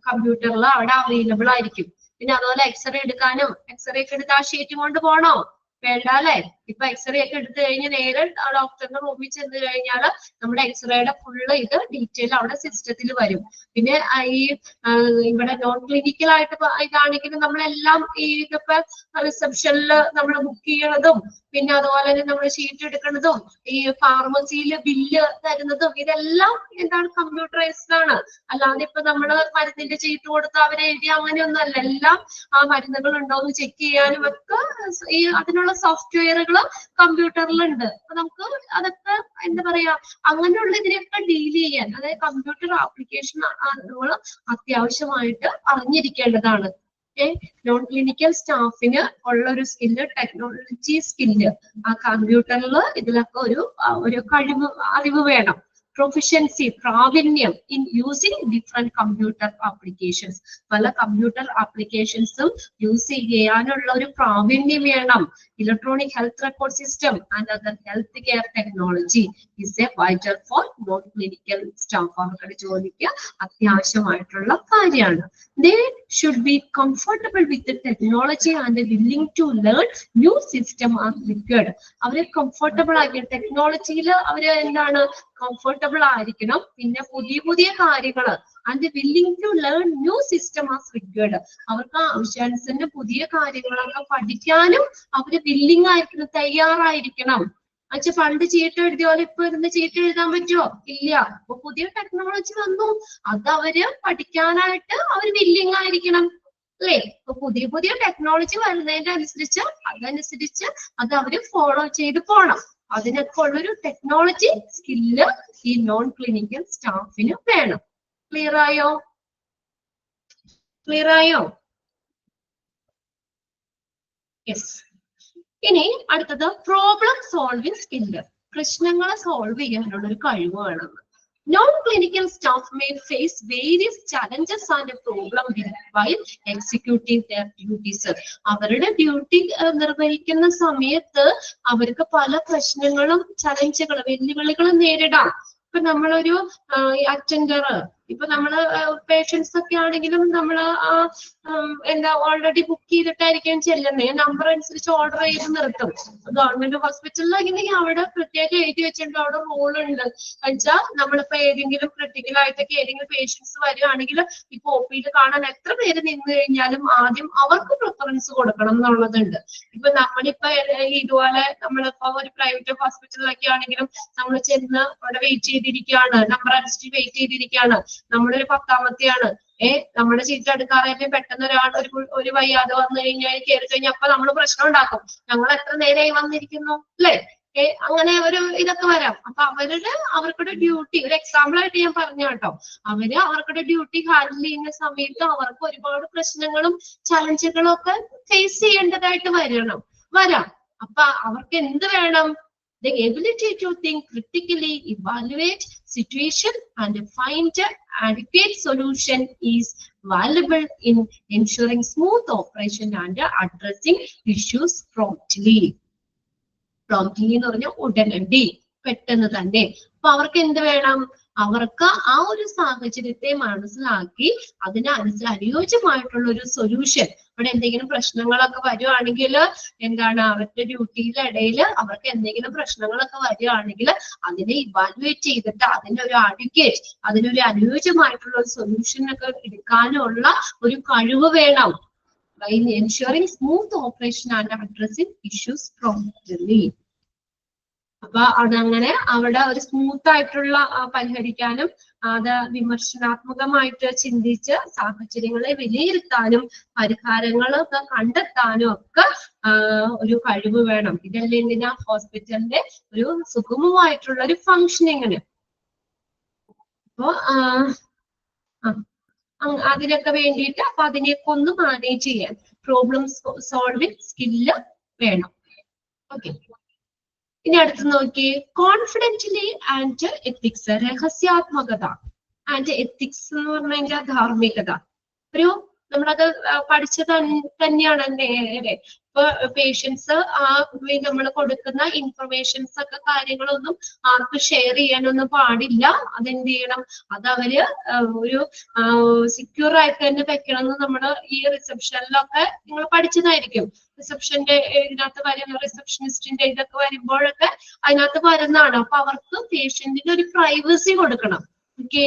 കമ്പ്യൂട്ടറിൽ അവിടെ അവൈലബിൾ ആയിരിക്കും. പിന്നെ അതുപോലെ എക്സ്റേ എടുക്കാനും, എക്സ്റേ ഒക്കെ എടുത്ത് ആ ഷീറ്റ് കൊണ്ട് പോകണോ? വേണ്ട അല്ലെ. ഇപ്പൊ എക്സ്റേ ഒക്കെ എടുത്തു കഴിഞ്ഞ് നേരെ ഡോക്ടറിന്റെ റൂമിൽ ചെന്ന് കഴിഞ്ഞാൽ നമ്മുടെ എക്സ്റേയുടെ ഫുള്ള് ഇത് ഡീറ്റെയിൽ അവിടെ സിസ്റ്റത്തിൽ വരും. പിന്നെ ഈ ഇവിടെ നോൺ ക്ലിനിക്കൽ ആയിട്ട് ഇതാണെങ്കിലും നമ്മളെല്ലാം ഈ ഇതൊക്കെ റിസപ്ഷനിൽ നമ്മൾ ബുക്ക് ചെയ്യണതും, പിന്നെ അതുപോലെ തന്നെ നമ്മൾ ഷീറ്റ് എടുക്കുന്നതും, ഈ ഫാർമസിയിൽ ബില്ല് തരുന്നതും, ഇതെല്ലാം എന്താണ് കമ്പ്യൂട്ടറൈസ്ഡ് ആണ്. അല്ലാതെ ഇപ്പൊ നമ്മള് മരുന്നിന്റെ ചീട്ട് കൊടുത്ത് അവരെ എഴുതി അങ്ങനെയൊന്നും അല്ല. എല്ലാം ആ മരുന്നുകൾ ഉണ്ടോ എന്ന് ചെക്ക് ചെയ്യാനും ഒക്കെ ഈ അതിനുള്ള സോഫ്റ്റ്വെയറുകൾ കമ്പ്യൂട്ടറിലുണ്ട്. അപ്പൊ നമുക്ക് അതൊക്കെ എന്താ പറയാ, അങ്ങനെയുള്ള ഇതിനെയൊക്കെ ഡീൽ ചെയ്യാൻ, അതായത് കമ്പ്യൂട്ടർ ആപ്ലിക്കേഷൻ നമ്മൾ അത്യാവശ്യമായിട്ട് അറിഞ്ഞിരിക്കേണ്ടതാണ്. നോൺ ക്ലിനിക്കൽ സ്റ്റാഫിന് ഉള്ള ഒരു സ്കില്ല് ടെക്നോളജി സ്കില്ല്. ആ കമ്പ്യൂട്ടറിൽ ഇതിലൊക്കെ ഒരു അറിവ് വേണം. Proficiency, പ്രാവീണ്യം in using different computer applications. പല കമ്പ്യൂട്ടർ ആപ്ലിക്കേഷൻസും യൂസ് ചെയ്യാനുള്ള ഒരു പ്രാവീണ്യം വേണം. Electronic health record system and other health care technology is a vital for non-clinical staff. അവരുടെ ജോലിക്ക് അത്യാവശ്യമായിട്ടുള്ള കാര്യമാണ്. They should be comfortable with the technology and willing to learn new system are required. അവരെ comfortable ആക്കി ടെക്നോളജിയിൽ അവര് എന്താണ് comfortable ആയിരിക്കണം. പിന്നെ പുതിയ കാര്യങ്ങൾ and willing to learn new system as required. അവർക്ക് ആവശ്യാനുസരണം പുതിയ കാര്യങ്ങളൊക്കെ പഠിക്കാനും അവര് വില്ലിംഗ് ആയിരിക്കണം, തയ്യാറായിരിക്കണം. അച്ഛാ പണ്ട് ചീട്ട് എഴുതിയ പോലെ ഇപ്പൊ ഇരുന്ന് ചീട്ട് എഴുതാൻ പറ്റുമോ? ഇല്ല. അപ്പൊ പുതിയ ടെക്നോളജി വന്നു, അത് അവര് പഠിക്കാനായിട്ട് അവര് വില്ലിംഗ് ആയിരിക്കണം അല്ലേ. അപ്പൊ പുതിയ ടെക്നോളജി വരുന്നതിന്റെ അതനുസരിച്ച് അത് അവര് ഫോളോ ചെയ്ത് പോണം. അതിനൊക്കെ ഉള്ളൊരു ടെക്നോളജി സ്കില്ല് ഈ നോൺ ക്ലിനിക്കൽ സ്റ്റാഫിന് വേണം. ക്ലിയർ ആയോ? യെസ്. ഇനി അടുത്തത് പ്രോബ്ലം സോൾവിങ് സ്കില്ല്. പ്രശ്നങ്ങളെ സോൾവ് ചെയ്യാനുള്ള ഒരു കഴിവ് വേണം. Non-clinical staff may face various challenges and problems while executing their duties. അവരുടെ ഡ്യൂട്ടി നിർവഹിക്കുന്ന സമയത്ത് അവർക്ക് പല പ്രശ്നങ്ങളും വെല്ലുവിളികളും നേരിടാം. ഇപ്പൊ നമ്മളൊരു അറ്റൻഡർ ഇപ്പൊ നമ്മള് പേഷ്യൻസ് ഒക്കെ ആണെങ്കിലും നമ്മള് എന്താ ഓൾറെഡി ബുക്ക് ചെയ്തിട്ടായിരിക്കും ചെല്ലുന്നത്. നമ്പർ അനുസരിച്ച് ഓർഡർ ചെയ്ത് നിർത്തും. ഗവൺമെന്റ് ഹോസ്പിറ്റലിലാണെങ്കിൽ അവിടെ പ്രത്യേകം എഴുതി വെച്ചിട്ടുണ്ട്, അവിടെ റൂൾ ഉണ്ട്. എന്നുവെച്ചാൽ നമ്മളിപ്പോ ഏതെങ്കിലും ക്രിട്ടിക്കൽ ആയിട്ടൊക്കെ ഏതെങ്കിലും പേഷ്യൻസ് വരികയാണെങ്കിൽ ഇപ്പൊ ഒ പിയിൽ കാണാൻ എത്ര പേര് നിന്ന് കഴിഞ്ഞാലും ആദ്യം അവർക്ക് പ്രിഫറൻസ് കൊടുക്കണം എന്നുള്ളതുണ്ട്. ഇപ്പൊ നമ്മളിപ്പോ ഇതുപോലെ നമ്മളിപ്പോ ഒരു പ്രൈവറ്റ് ഹോസ്പിറ്റലിലൊക്കെ ആണെങ്കിലും നമ്മൾ ചെന്ന് അവിടെ വെയിറ്റ് ചെയ്തിരിക്കുകയാണ്, നമ്പർ അനുസരിച്ച് വെയിറ്റ് ചെയ്തിരിക്കുകയാണ്, നമ്മളൊരു 10ാമത്തെയാണ്, നമ്മുടെ സീറ്റ് എടുക്കാറായിട്ട് പെട്ടെന്ന് ഒരാൾ ഒരു വയ്യാതെ വന്നു കഴിഞ്ഞാൽ കയറി കഴിഞ്ഞാൽ അപ്പൊ നമ്മൾ പ്രശ്നം ഉണ്ടാക്കും, ഞങ്ങൾ എത്ര നേരമായി വന്നിരിക്കുന്നു അല്ലെ, അങ്ങനെ ഒരു ഇതൊക്കെ വരാം. അപ്പൊ അവർക്കുടെ ഡ്യൂട്ടി ഒരു എക്സാമ്പിൾ ആയിട്ട് ഞാൻ പറഞ്ഞു കേട്ടോ. അവർക്കുടെ ഡ്യൂട്ടി ഹാൻഡിൽ ചെയ്യുന്ന സമയത്ത് അവർക്ക് ഒരുപാട് പ്രശ്നങ്ങളും ചലഞ്ചുകളും ഒക്കെ ഫേസ് ചെയ്യേണ്ടതായിട്ട് വരാം. അപ്പൊ അവർക്ക് എന്ത് വേണം? The ability to think critically, evaluate situation and find an adequate solution is valuable in ensuring smooth operation and addressing issues promptly. Promptly എന്ന് പറഞ്ഞാൽ ഉടനടി, പെട്ടെന്ന് തന്നെ. അപ്പൊ അവർക്ക് എന്ത് വേണം? അവർക്ക് ആ ഒരു സാഹചര്യത്തെ മനസ്സിലാക്കി അനുയോജ്യമായിട്ടുള്ള ഒരു സൊല്യൂഷൻ. അവിടെ എന്തെങ്കിലും പ്രശ്നങ്ങളൊക്കെ വരുവാണെങ്കിൽ എന്താണ്, അവരുടെ ഡ്യൂട്ടിയുടെ ഇടയിൽ അവർക്ക് എന്തെങ്കിലും പ്രശ്നങ്ങളൊക്കെ വരുവാണെങ്കിൽ അതിനെ ഇവാലുവേറ്റ് ചെയ്തിട്ട് അതിന്റെ ഒരു അഡ്വക്കേറ്റ്, അതിനൊരു അനുയോജ്യമായിട്ടുള്ള ഒരു സൊല്യൂഷൻ ഒക്കെ എടുക്കാനുള്ള ഒരു കഴിവ് വേണം. by ensuring smooth operation and addressing issues promptly. അപ്പൊ അതങ്ങനെ അവിടെ ഒരു സ്മൂത്ത് ആയിട്ടുള്ള പരിഹരിക്കാനും അത് വിമർശനാത്മകമായിട്ട് ചിന്തിച്ച് സാഹചര്യങ്ങളെ വിലയിരുത്താനും പരിഹാരങ്ങളൊക്കെ കണ്ടെത്താനും ഒക്കെ ഒരു കഴിവ് വേണം. ഇതല്ലേ എന്തിനാ ഹോസ്പിറ്റലിന്റെ ഒരു സുഗമമായിട്ടുള്ള ഒരു ഫങ്ഷനിങ്ങിന്. അപ്പോ അതിനൊക്കെ വേണ്ടിയിട്ട് അപ്പൊ അതിനെയൊക്കെ ഒന്ന് മാനേജ് ചെയ്യാൻ പ്രോബ്ലം സോൾവിങ് സ്കില്ല് വേണം. ഓക്കെ, ഇനി അടുത്ത് നോക്കി, കോൺഫിഡന്റ്ലി ആൻഡ് എത്തിക്സ്. രഹസ്യാത്മകത ആൻഡ് എത്തിക്സ് എന്ന് പറഞ്ഞു കഴിഞ്ഞാൽ ധാർമ്മികത. നമ്മളത് പഠിച്ചത് തന്നെയാണ് അല്ലേ. ഇപ്പൊ പേഷ്യൻസ് നമ്മൾ കൊടുക്കുന്ന ഇൻഫർമേഷൻസ് ഒക്കെ കാര്യങ്ങളൊന്നും ആർക്കും ഷെയർ ചെയ്യാനൊന്നും പാടില്ല. അതെന്ത് ചെയ്യണം? അത് അവര് ഒരു സെക്യൂർ ആയിട്ട് തന്നെ വെക്കണം എന്ന് നമ്മള് ഈ റിസപ്ഷനിലൊക്കെ നിങ്ങൾ പഠിച്ചതായിരിക്കും. റിസപ്ഷന്റെ ഇതിനകത്ത് വരുന്ന റിസപ്ഷനിസ്റ്റിന്റെ ഇതൊക്കെ വരുമ്പോഴൊക്കെ അതിനകത്ത് വരുന്നതാണ്. അപ്പൊ അവർക്ക് പേഷ്യന്റിന് ഒരു പ്രൈവസി കൊടുക്കണം. ഓക്കെ,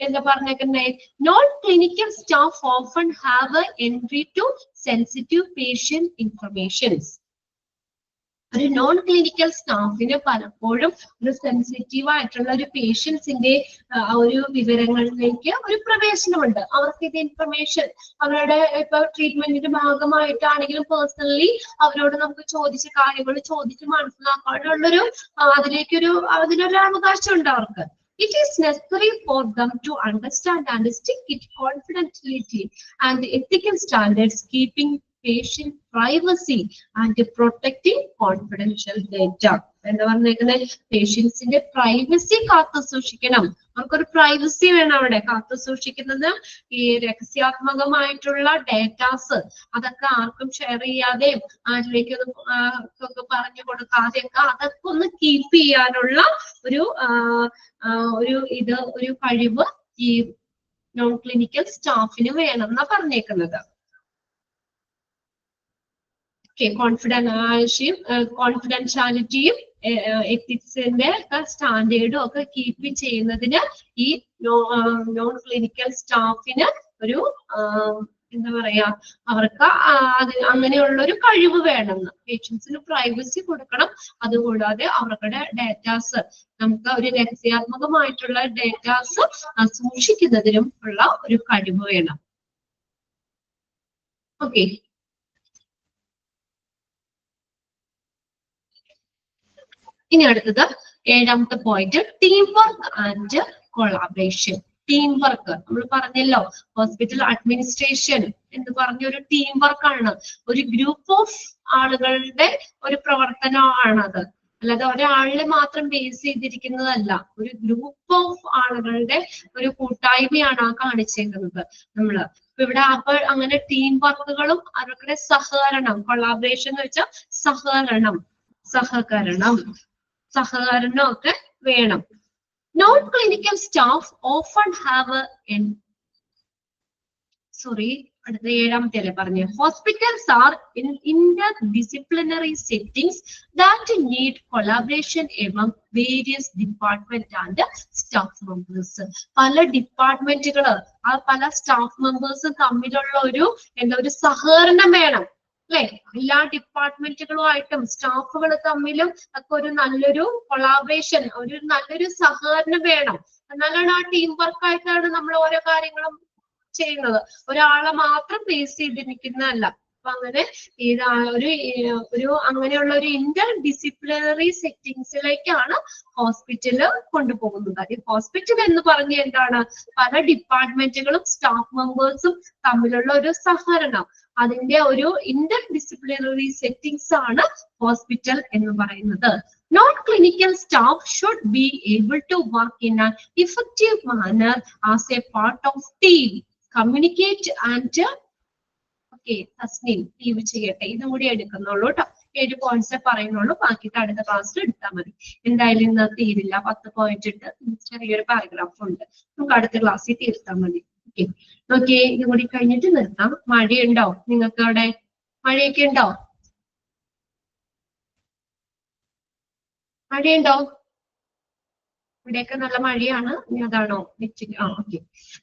എന്താ പറഞ്ഞേക്കുന്നേ? Non clinical staff often have entry to sensitive patient informations. ഒരു നോൺ ക്ലിനിക്കൽ സ്റ്റാഫിന് പലപ്പോഴും ഒരു സെൻസിറ്റീവ് ആയിട്ടുള്ള ഒരു പേഷ്യൻസിന്റെ ഒരു വിവരങ്ങളിലേക്ക് ഒരു പ്രവേശനമുണ്ട്. അവർക്ക് ഇത് ഇൻഫർമേഷൻ അവരുടെ ഇപ്പൊ ട്രീറ്റ്മെന്റിന്റെ ഭാഗമായിട്ടാണെങ്കിലും പേഴ്സണലി അവരോട് നമുക്ക് ചോദിച്ച കാര്യങ്ങൾ ചോദിച്ച് മനസ്സിലാക്കാനുള്ളൊരു അതിനൊരു അവകാശം ഉണ്ട് അവർക്ക്. It is necessary for them to understand and stick it confidentiality and ethical standards, keeping patient privacy and protecting confidential data. എന്താ പറഞ്ഞേക്കുന്നത്? പേഷ്യൻസിന്റെ പ്രൈവസി കാത്തു സൂക്ഷിക്കണം. അവർക്കൊരു പ്രൈവസി വേണം അവിടെ. കാത്തു സൂക്ഷിക്കുന്നത് ഈ രഹസ്യാത്മകമായിട്ടുള്ള ഡേറ്റാസ് അതൊക്കെ ആർക്കും ഷെയർ ചെയ്യാതെയും ആരിലേക്കൊന്നും പറഞ്ഞു കൊടുക്കാതെയൊക്കെ അതൊക്കെ ഒന്ന് കീപ്പ് ചെയ്യാനുള്ള ഒരു കഴിവ് ഈ നോൺ ക്ലിനിക്കൽ സ്റ്റാഫിന് വേണം എന്നാ പറഞ്ഞേക്കുന്നത്. കോൺഫിഡൻഷ്യാലിറ്റിയും എത്തിക്സിന്റെ സ്റ്റാൻഡേർഡും ഒക്കെ കീപ്പ് ചെയ്യുന്നതിന് ഈ നോൺ ക്ലിനിക്കൽ സ്റ്റാഫിന് ഒരു എന്താ പറയാ, അവർക്ക് അങ്ങനെയുള്ള ഒരു കഴിവ് വേണം. പേഷ്യൻസിന് പ്രൈവസി കൊടുക്കണം. അതുകൂടാതെ അവരുടെ ഡേറ്റാസ് നമുക്ക് ഒരു രഹസ്യാത്മകമായിട്ടുള്ള ഡേറ്റാസ് സൂക്ഷിക്കുന്നതിനും ഉള്ള ഒരു കഴിവ് വേണം. ഓക്കെ, ഇനി അടുത്തത് 7ാമത്തെ point, team work and collaboration. Team work നമ്മൾ പറഞ്ഞല്ലോ, ഹോസ്പിറ്റൽ അഡ്മിനിസ്ട്രേഷൻ എന്ന് പറഞ്ഞൊരു ടീം വർക്കാണ്. ഒരു ഗ്രൂപ്പ് ഓഫ് ആളുകളുടെ ഒരു പ്രവർത്തനമാണത്. അല്ലാതെ ഒരാളിനെ മാത്രം ബേസ് ചെയ്തിരിക്കുന്നതല്ല, ഒരു ഗ്രൂപ്പ് ഓഫ് ആളുകളുടെ ഒരു കൂട്ടായ്മയാണ് ആ കാണിച്ചേക്കുന്നത് നമ്മള്. അപ്പൊ ഇവിടെ അപ്പൊ അങ്ങനെ ടീം വർക്കുകളും അവരുടെ സഹകരണം, കൊളാബറേഷൻ എന്ന് വെച്ചാൽ സഹകരണം ഒക്കെ വേണം. Non-clinical staff often have അടുത്ത ഏഴാമത്തെ പറഞ്ഞു, hospitals are interdisciplinary settings that need collaboration among various department and staff members. പല ഡിപ്പാർട്ട്മെന്റുകള് പല സ്റ്റാഫ് മെമ്പേഴ്സും തമ്മിലുള്ള ഒരു സഹകരണം വേണം അല്ലെ. എല്ലാ ഡിപ്പാർട്ട്മെന്റുകളുമായിട്ടും സ്റ്റാഫുകൾ തമ്മിലും ഒക്കെ ഒരു നല്ലൊരു കൊളാബറേഷൻ, ഒരു നല്ലൊരു സഹകരണം വേണം. എന്നാലാണ് ആ ടീം വർക്കായിട്ടാണ് നമ്മൾ ഓരോ കാര്യങ്ങളും ചെയ്യുന്നത്. ഒരാളെ മാത്രം ബേസ് ചെയ്ത് നിൽക്കുന്നതല്ല. അപ്പൊ അങ്ങനെ അങ്ങനെയുള്ള ഒരു ഇന്റർ ഡിസിപ്ലിനറി സെറ്റിംഗ്സിലേക്കാണ് ഹോസ്പിറ്റല് കൊണ്ടുപോകുന്നത്. അത് ഹോസ്പിറ്റൽ എന്ന് പറഞ്ഞ എന്താണ്, പല ഡിപ്പാർട്ട്മെന്റുകളും സ്റ്റാഫ് മെമ്പേഴ്സും തമ്മിലുള്ള ഒരു സഹകരണം, അതിന്റെ ഒരു ഇന്റർ ഡിസിപ്ലിനറി സെറ്റിംഗ്സ് ആണ് ഹോസ്പിറ്റൽ എന്ന് പറയുന്നത്. Non-clinical staff should be able to work in an effective manner as a part of team. Communicate and Tasneem leave ചെയ്യട്ടെ, ഇതും കൂടി എടുക്കുന്നുള്ളൂ കേട്ടോ. 7 പോയിന്റ്സ് പറയുന്നുള്ളൂ, ബാക്കിയിട്ട് അടുത്ത ക്ലാസ്സിൽ എടുത്താൽ മതി. എന്തായാലും ഇന്ന് തീരില്ല, 10 പോയിന്റ് ഇട്ട് ചെറിയൊരു പാരഗ്രാഫ് ഉണ്ട്, നമുക്ക് അടുത്ത ക്ലാസ്സിൽ തീർത്താൽ മതി. ഓക്കെ, ഇതും കൂടി കഴിഞ്ഞിട്ട് നിർത്താം. മഴയുണ്ടോ നിങ്ങൾക്ക് അവിടെ? മഴയൊക്കെ ഉണ്ടോ? മഴയുണ്ടോ? ഇവിടെയൊക്കെ നല്ല മഴയാണ്. ഇനി അതാണോ? Okay.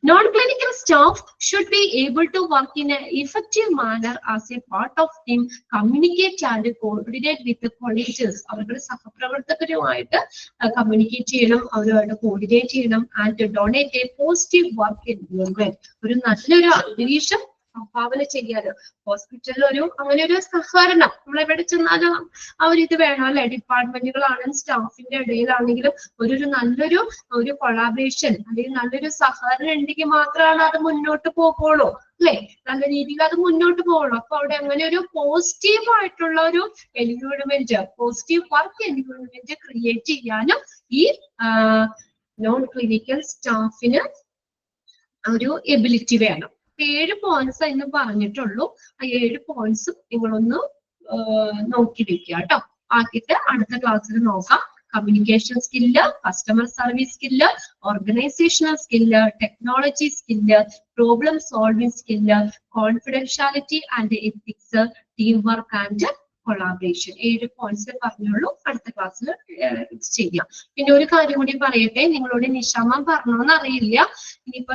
Non-clinical staff should be able to work in an effective manner as a part of team, communicate and coordinate with the colleagues. അവരുടെ സഹപ്രവർത്തകരുമായിട്ട് കമ്മ്യൂണിക്കേറ്റ് ചെയ്യണം, അവരുമായിട്ട് കോർഡിനേറ്റ് ചെയ്യണം. And donate A positive work environment, ഒരു നല്ലൊരു അന്തരീക്ഷം സംഭാവന ചെയ്യാറ്. ഹോസ്പിറ്റലിൽ അങ്ങനെ ഒരു സഹകരണം നമ്മളെവിടെ ചെന്നാലും ഇത് വേണം അല്ലെ. ഡിപ്പാർട്ട്മെന്റുകളാണെങ്കിലും സ്റ്റാഫിന്റെ ഇടയിലാണെങ്കിലും നല്ലൊരു കൊളാബറേഷൻ അല്ലെങ്കിൽ നല്ലൊരു സഹകരണം ഉണ്ടെങ്കിൽ മാത്രമാണ് അത് മുന്നോട്ട് പോകുള്ളൂ അല്ലെ. നല്ല രീതിയിൽ അത് മുന്നോട്ട് പോകുള്ളൂ. അപ്പൊ അവിടെ അങ്ങനെ ഒരു പോസിറ്റീവ് ആയിട്ടുള്ള ഒരു environment, positive work environment create ചെയ്യാനും ഈ നോൺ ക്ലിനിക്കൽ സ്റ്റാഫിന് ഒരു എബിലിറ്റി വേണം. 7 പോയിന്റ്സ് എന്ന് പറഞ്ഞിട്ടുള്ളൂ. ആ 7 പോയിന്റ്സും നിങ്ങളൊന്ന് നോക്കി വെക്കുക കേട്ടോ. ബാക്കിയിട്ട് അടുത്ത ക്ലാസ്സിൽ നോക്കാം. Communication skill, customer service skill, organisational skill, technology skill, problem solving skill, confidentiality and ethics, team work and collaboration. 7 points പറഞ്ഞുള്ളൂ. അടുത്ത ക്ലാസ്സിൽ ചെയ്യാം. പിന്നെ ഒരു കാര്യം കൂടി പറയട്ടെ, നിങ്ങളോട് നിഷാമ പറഞ്ഞോന്ന് അറിയില്ല. ഇനിയിപ്പോ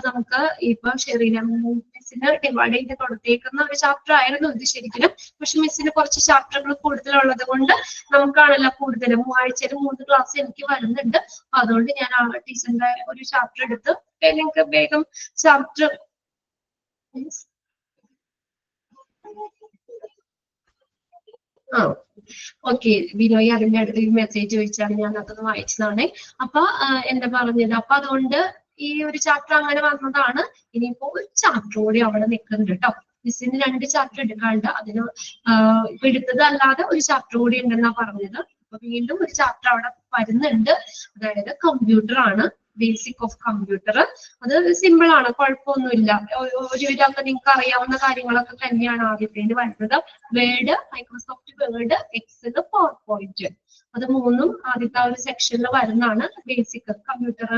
ഷെറീന മിസ്സിന് ഡിവൈഡ് ചെയ്ത് കൊടുത്തേക്കുന്ന ഒരു ചാപ്റ്റർ ആയിരുന്നു ഇത് ശരിക്കും. പക്ഷെ മിസ്സിന് കുറച്ച് ചാപ്റ്ററുകൾ കൂടുതലുള്ളത് കൊണ്ട് നമുക്കാണല്ലോ കൂടുതലും. ആഴ്ചയിൽ 3 ക്ലാസ് എനിക്ക് വരുന്നുണ്ട്. അതുകൊണ്ട് ഞാൻ ആ ടീച്ചറിന്റെ ഒരു ചാപ്റ്റർ എടുത്ത് നിങ്ങൾക്ക് വേഗം ചാപ്റ്റർ ഓക്കെ. ബിനോയ് അതിന്റെ അടുത്ത് മെസ്സേജ് ചോദിച്ചാണ്, ഞാൻ അതൊന്ന് വായിച്ചതാണ്. അപ്പൊ എന്താ പറഞ്ഞത്, അപ്പൊ അതുകൊണ്ട് ഈ ഒരു ചാപ്റ്റർ അങ്ങനെ വന്നതാണ്. ഇനിയിപ്പോ ഒരു ചാപ്റ്റർ കൂടി അവിടെ നിൽക്കുന്നുണ്ട് കേട്ടോ. മിസ്സിന് 2 ചാപ്റ്റർ എടുക്കാണ്ട്, അതിന് ഇപ്പൊ എടുത്തത് അല്ലാതെ ഒരു ചാപ്റ്റർ കൂടി ഉണ്ടെന്നാ പറഞ്ഞത്. അപ്പൊ വീണ്ടും ഒരു ചാപ്റ്റർ അവിടെ വരുന്നുണ്ട്. അതായത് കമ്പ്യൂട്ടർ ആണ്, ബേസിക് ഓഫ് കമ്പ്യൂട്ടർ. അത് സിമ്പിൾ ആണ്, കുഴപ്പമൊന്നുമില്ല. ഒരുവിധമൊക്കെ നിങ്ങൾക്ക് അറിയാവുന്ന കാര്യങ്ങളൊക്കെ തന്നെയാണ് ആദ്യത്തേത് വരുന്നത്. Word, Microsoft Word, Excel, PowerPoint, അത് 3ഉം ആദ്യത്തെ ഒരു സെക്ഷനിൽ വരുന്നതാണ്. ബേസിക് കമ്പ്യൂട്ടർ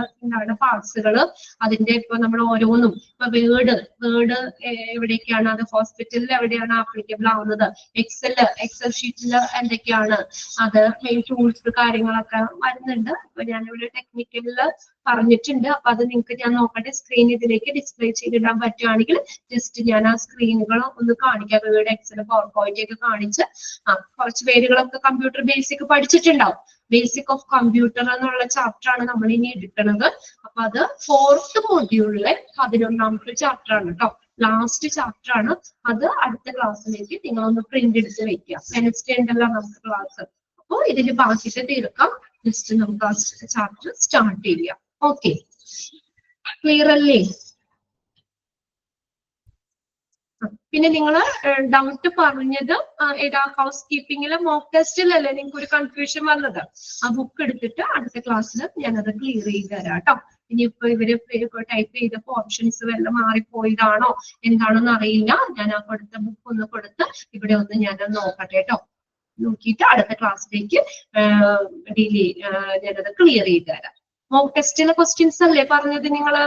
പാർട്സുകൾ, അതിന്റെ ഇപ്പൊ നമ്മൾ ഓരോന്നും ഇപ്പൊ വേർഡ് എവിടേക്കാണ്, അത് ഹോസ്പിറ്റലിൽ എവിടെയാണ് ആപ്ലിക്കബിൾ ആവുന്നത്, എക്സൽ ഷീറ്റിൽ എന്തൊക്കെയാണ്, അത് മെയിൻ ടൂൾസ് കാര്യങ്ങളൊക്കെ വരുന്നുണ്ട്. അപ്പൊ ഞാനിവിടെ ടെക്നിക്കലില് പറഞ്ഞിട്ടുണ്ട്. അപ്പൊ അത് നിങ്ങൾക്ക് ഞാൻ നോക്കട്ടെ, സ്ക്രീൻ ഇതിലേക്ക് ഡിസ്പ്ലേ ചെയ്തിടാൻ പറ്റുകയാണെങ്കിൽ ജസ്റ്റ് ഞാൻ ആ സ്ക്രീനുകൾ ഒന്ന് കാണിക്കാം. വേർഡ്, എക്സൽ, പവർ പോയിന്റ് ഒക്കെ കാണിച്ച് കുറച്ച് പേരുകളൊക്കെ കമ്പ്യൂട്ടർ ബേസിക് പഠിച്ചിട്ടുണ്ടാവും. ബേസിക് ഓഫ് കമ്പ്യൂട്ടർ എന്നുള്ള ചാപ്റ്റർ ആണ് നമ്മൾ ഇനി എടുക്കുന്നത്. അപ്പൊ അത് 4th മൊഡ്യൂളിലെ 11ാമത്തെ ചാപ്റ്റർ ആണ് കേട്ടോ. ലാസ്റ്റ് ചാപ്റ്റർ ആണ് അത്. അടുത്ത ക്ലാസ്സിലേക്ക് നിങ്ങളൊന്ന് പ്രിന്റ് എടുത്ത് വെക്കുക. വെനസ്ഡേ ഉണ്ടല്ലോ നമുക്ക് ക്ലാസ്. അപ്പൊ ഇതിന് ബാക്കിയിട്ട് തീർക്കാം. ജസ്റ്റ് നമുക്ക് ആ ചാപ്റ്റർ സ്റ്റാർട്ട് ചെയ്യാം. ഓക്കെ, ക്ലിയർ അല്ലേ? പിന്നെ നിങ്ങൾ ഡൗട്ട് പറഞ്ഞത് ഏതാ, ഹൗസ് കീപ്പിംഗിലെ മോക്ക് ടെസ്റ്റിലല്ലേ നിങ്ങൾക്ക് ഒരു കൺഫ്യൂഷൻ വന്നത്? ആ ബുക്ക് എടുത്തിട്ട് അടുത്ത ക്ലാസ്സിൽ ഞാനത് ക്ലിയർ ചെയ്ത് തരാം കേട്ടോ. ഇനിയിപ്പോ ഇവര് ടൈപ്പ് ചെയ്തപ്പോ ഓപ്ഷൻസ് വല്ലതും മാറിപ്പോയതാണോ എന്താണോന്ന് അറിയില്ല. ഞാൻ ആ കൊടുത്ത ബുക്ക് ഒന്ന് കൊടുത്ത് ഇവിടെ ഒന്ന് ഞാനത് നോക്കട്ടെ കേട്ടോ. നോക്കിയിട്ട് അടുത്ത ക്ലാസ്സിലേക്ക് ഞാനത് ക്ലിയർ ചെയ്ത് തരാം. മോക്ക് ടെസ്റ്റിലെ ക്വസ്റ്റ്യൻസ് അല്ലേ പറഞ്ഞത് നിങ്ങള്?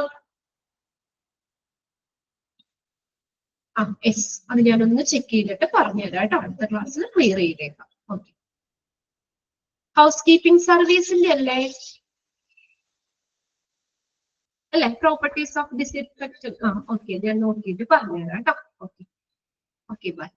യെസ്, അത് ഞാനൊന്ന് ചെക്ക് ചെയ്തിട്ട് പറഞ്ഞുതരാം കേട്ടോ. അടുത്ത ക്ലാസ്സിൽ ക്ലിയർ ചെയ്തേക്കാം. ഓക്കെ. ഹൗസ് കീപ്പിംഗ് സർവീസിന്റെ അല്ലേ? അല്ലെ, പ്രോപ്പർട്ടീസ് ഓഫ് ഡിസിൻഫെക്ഷൻ. ഓക്കെ, ഞാൻ നോക്കിയിട്ട് പറഞ്ഞുതരാം കേട്ടോ. Okay, okay, by.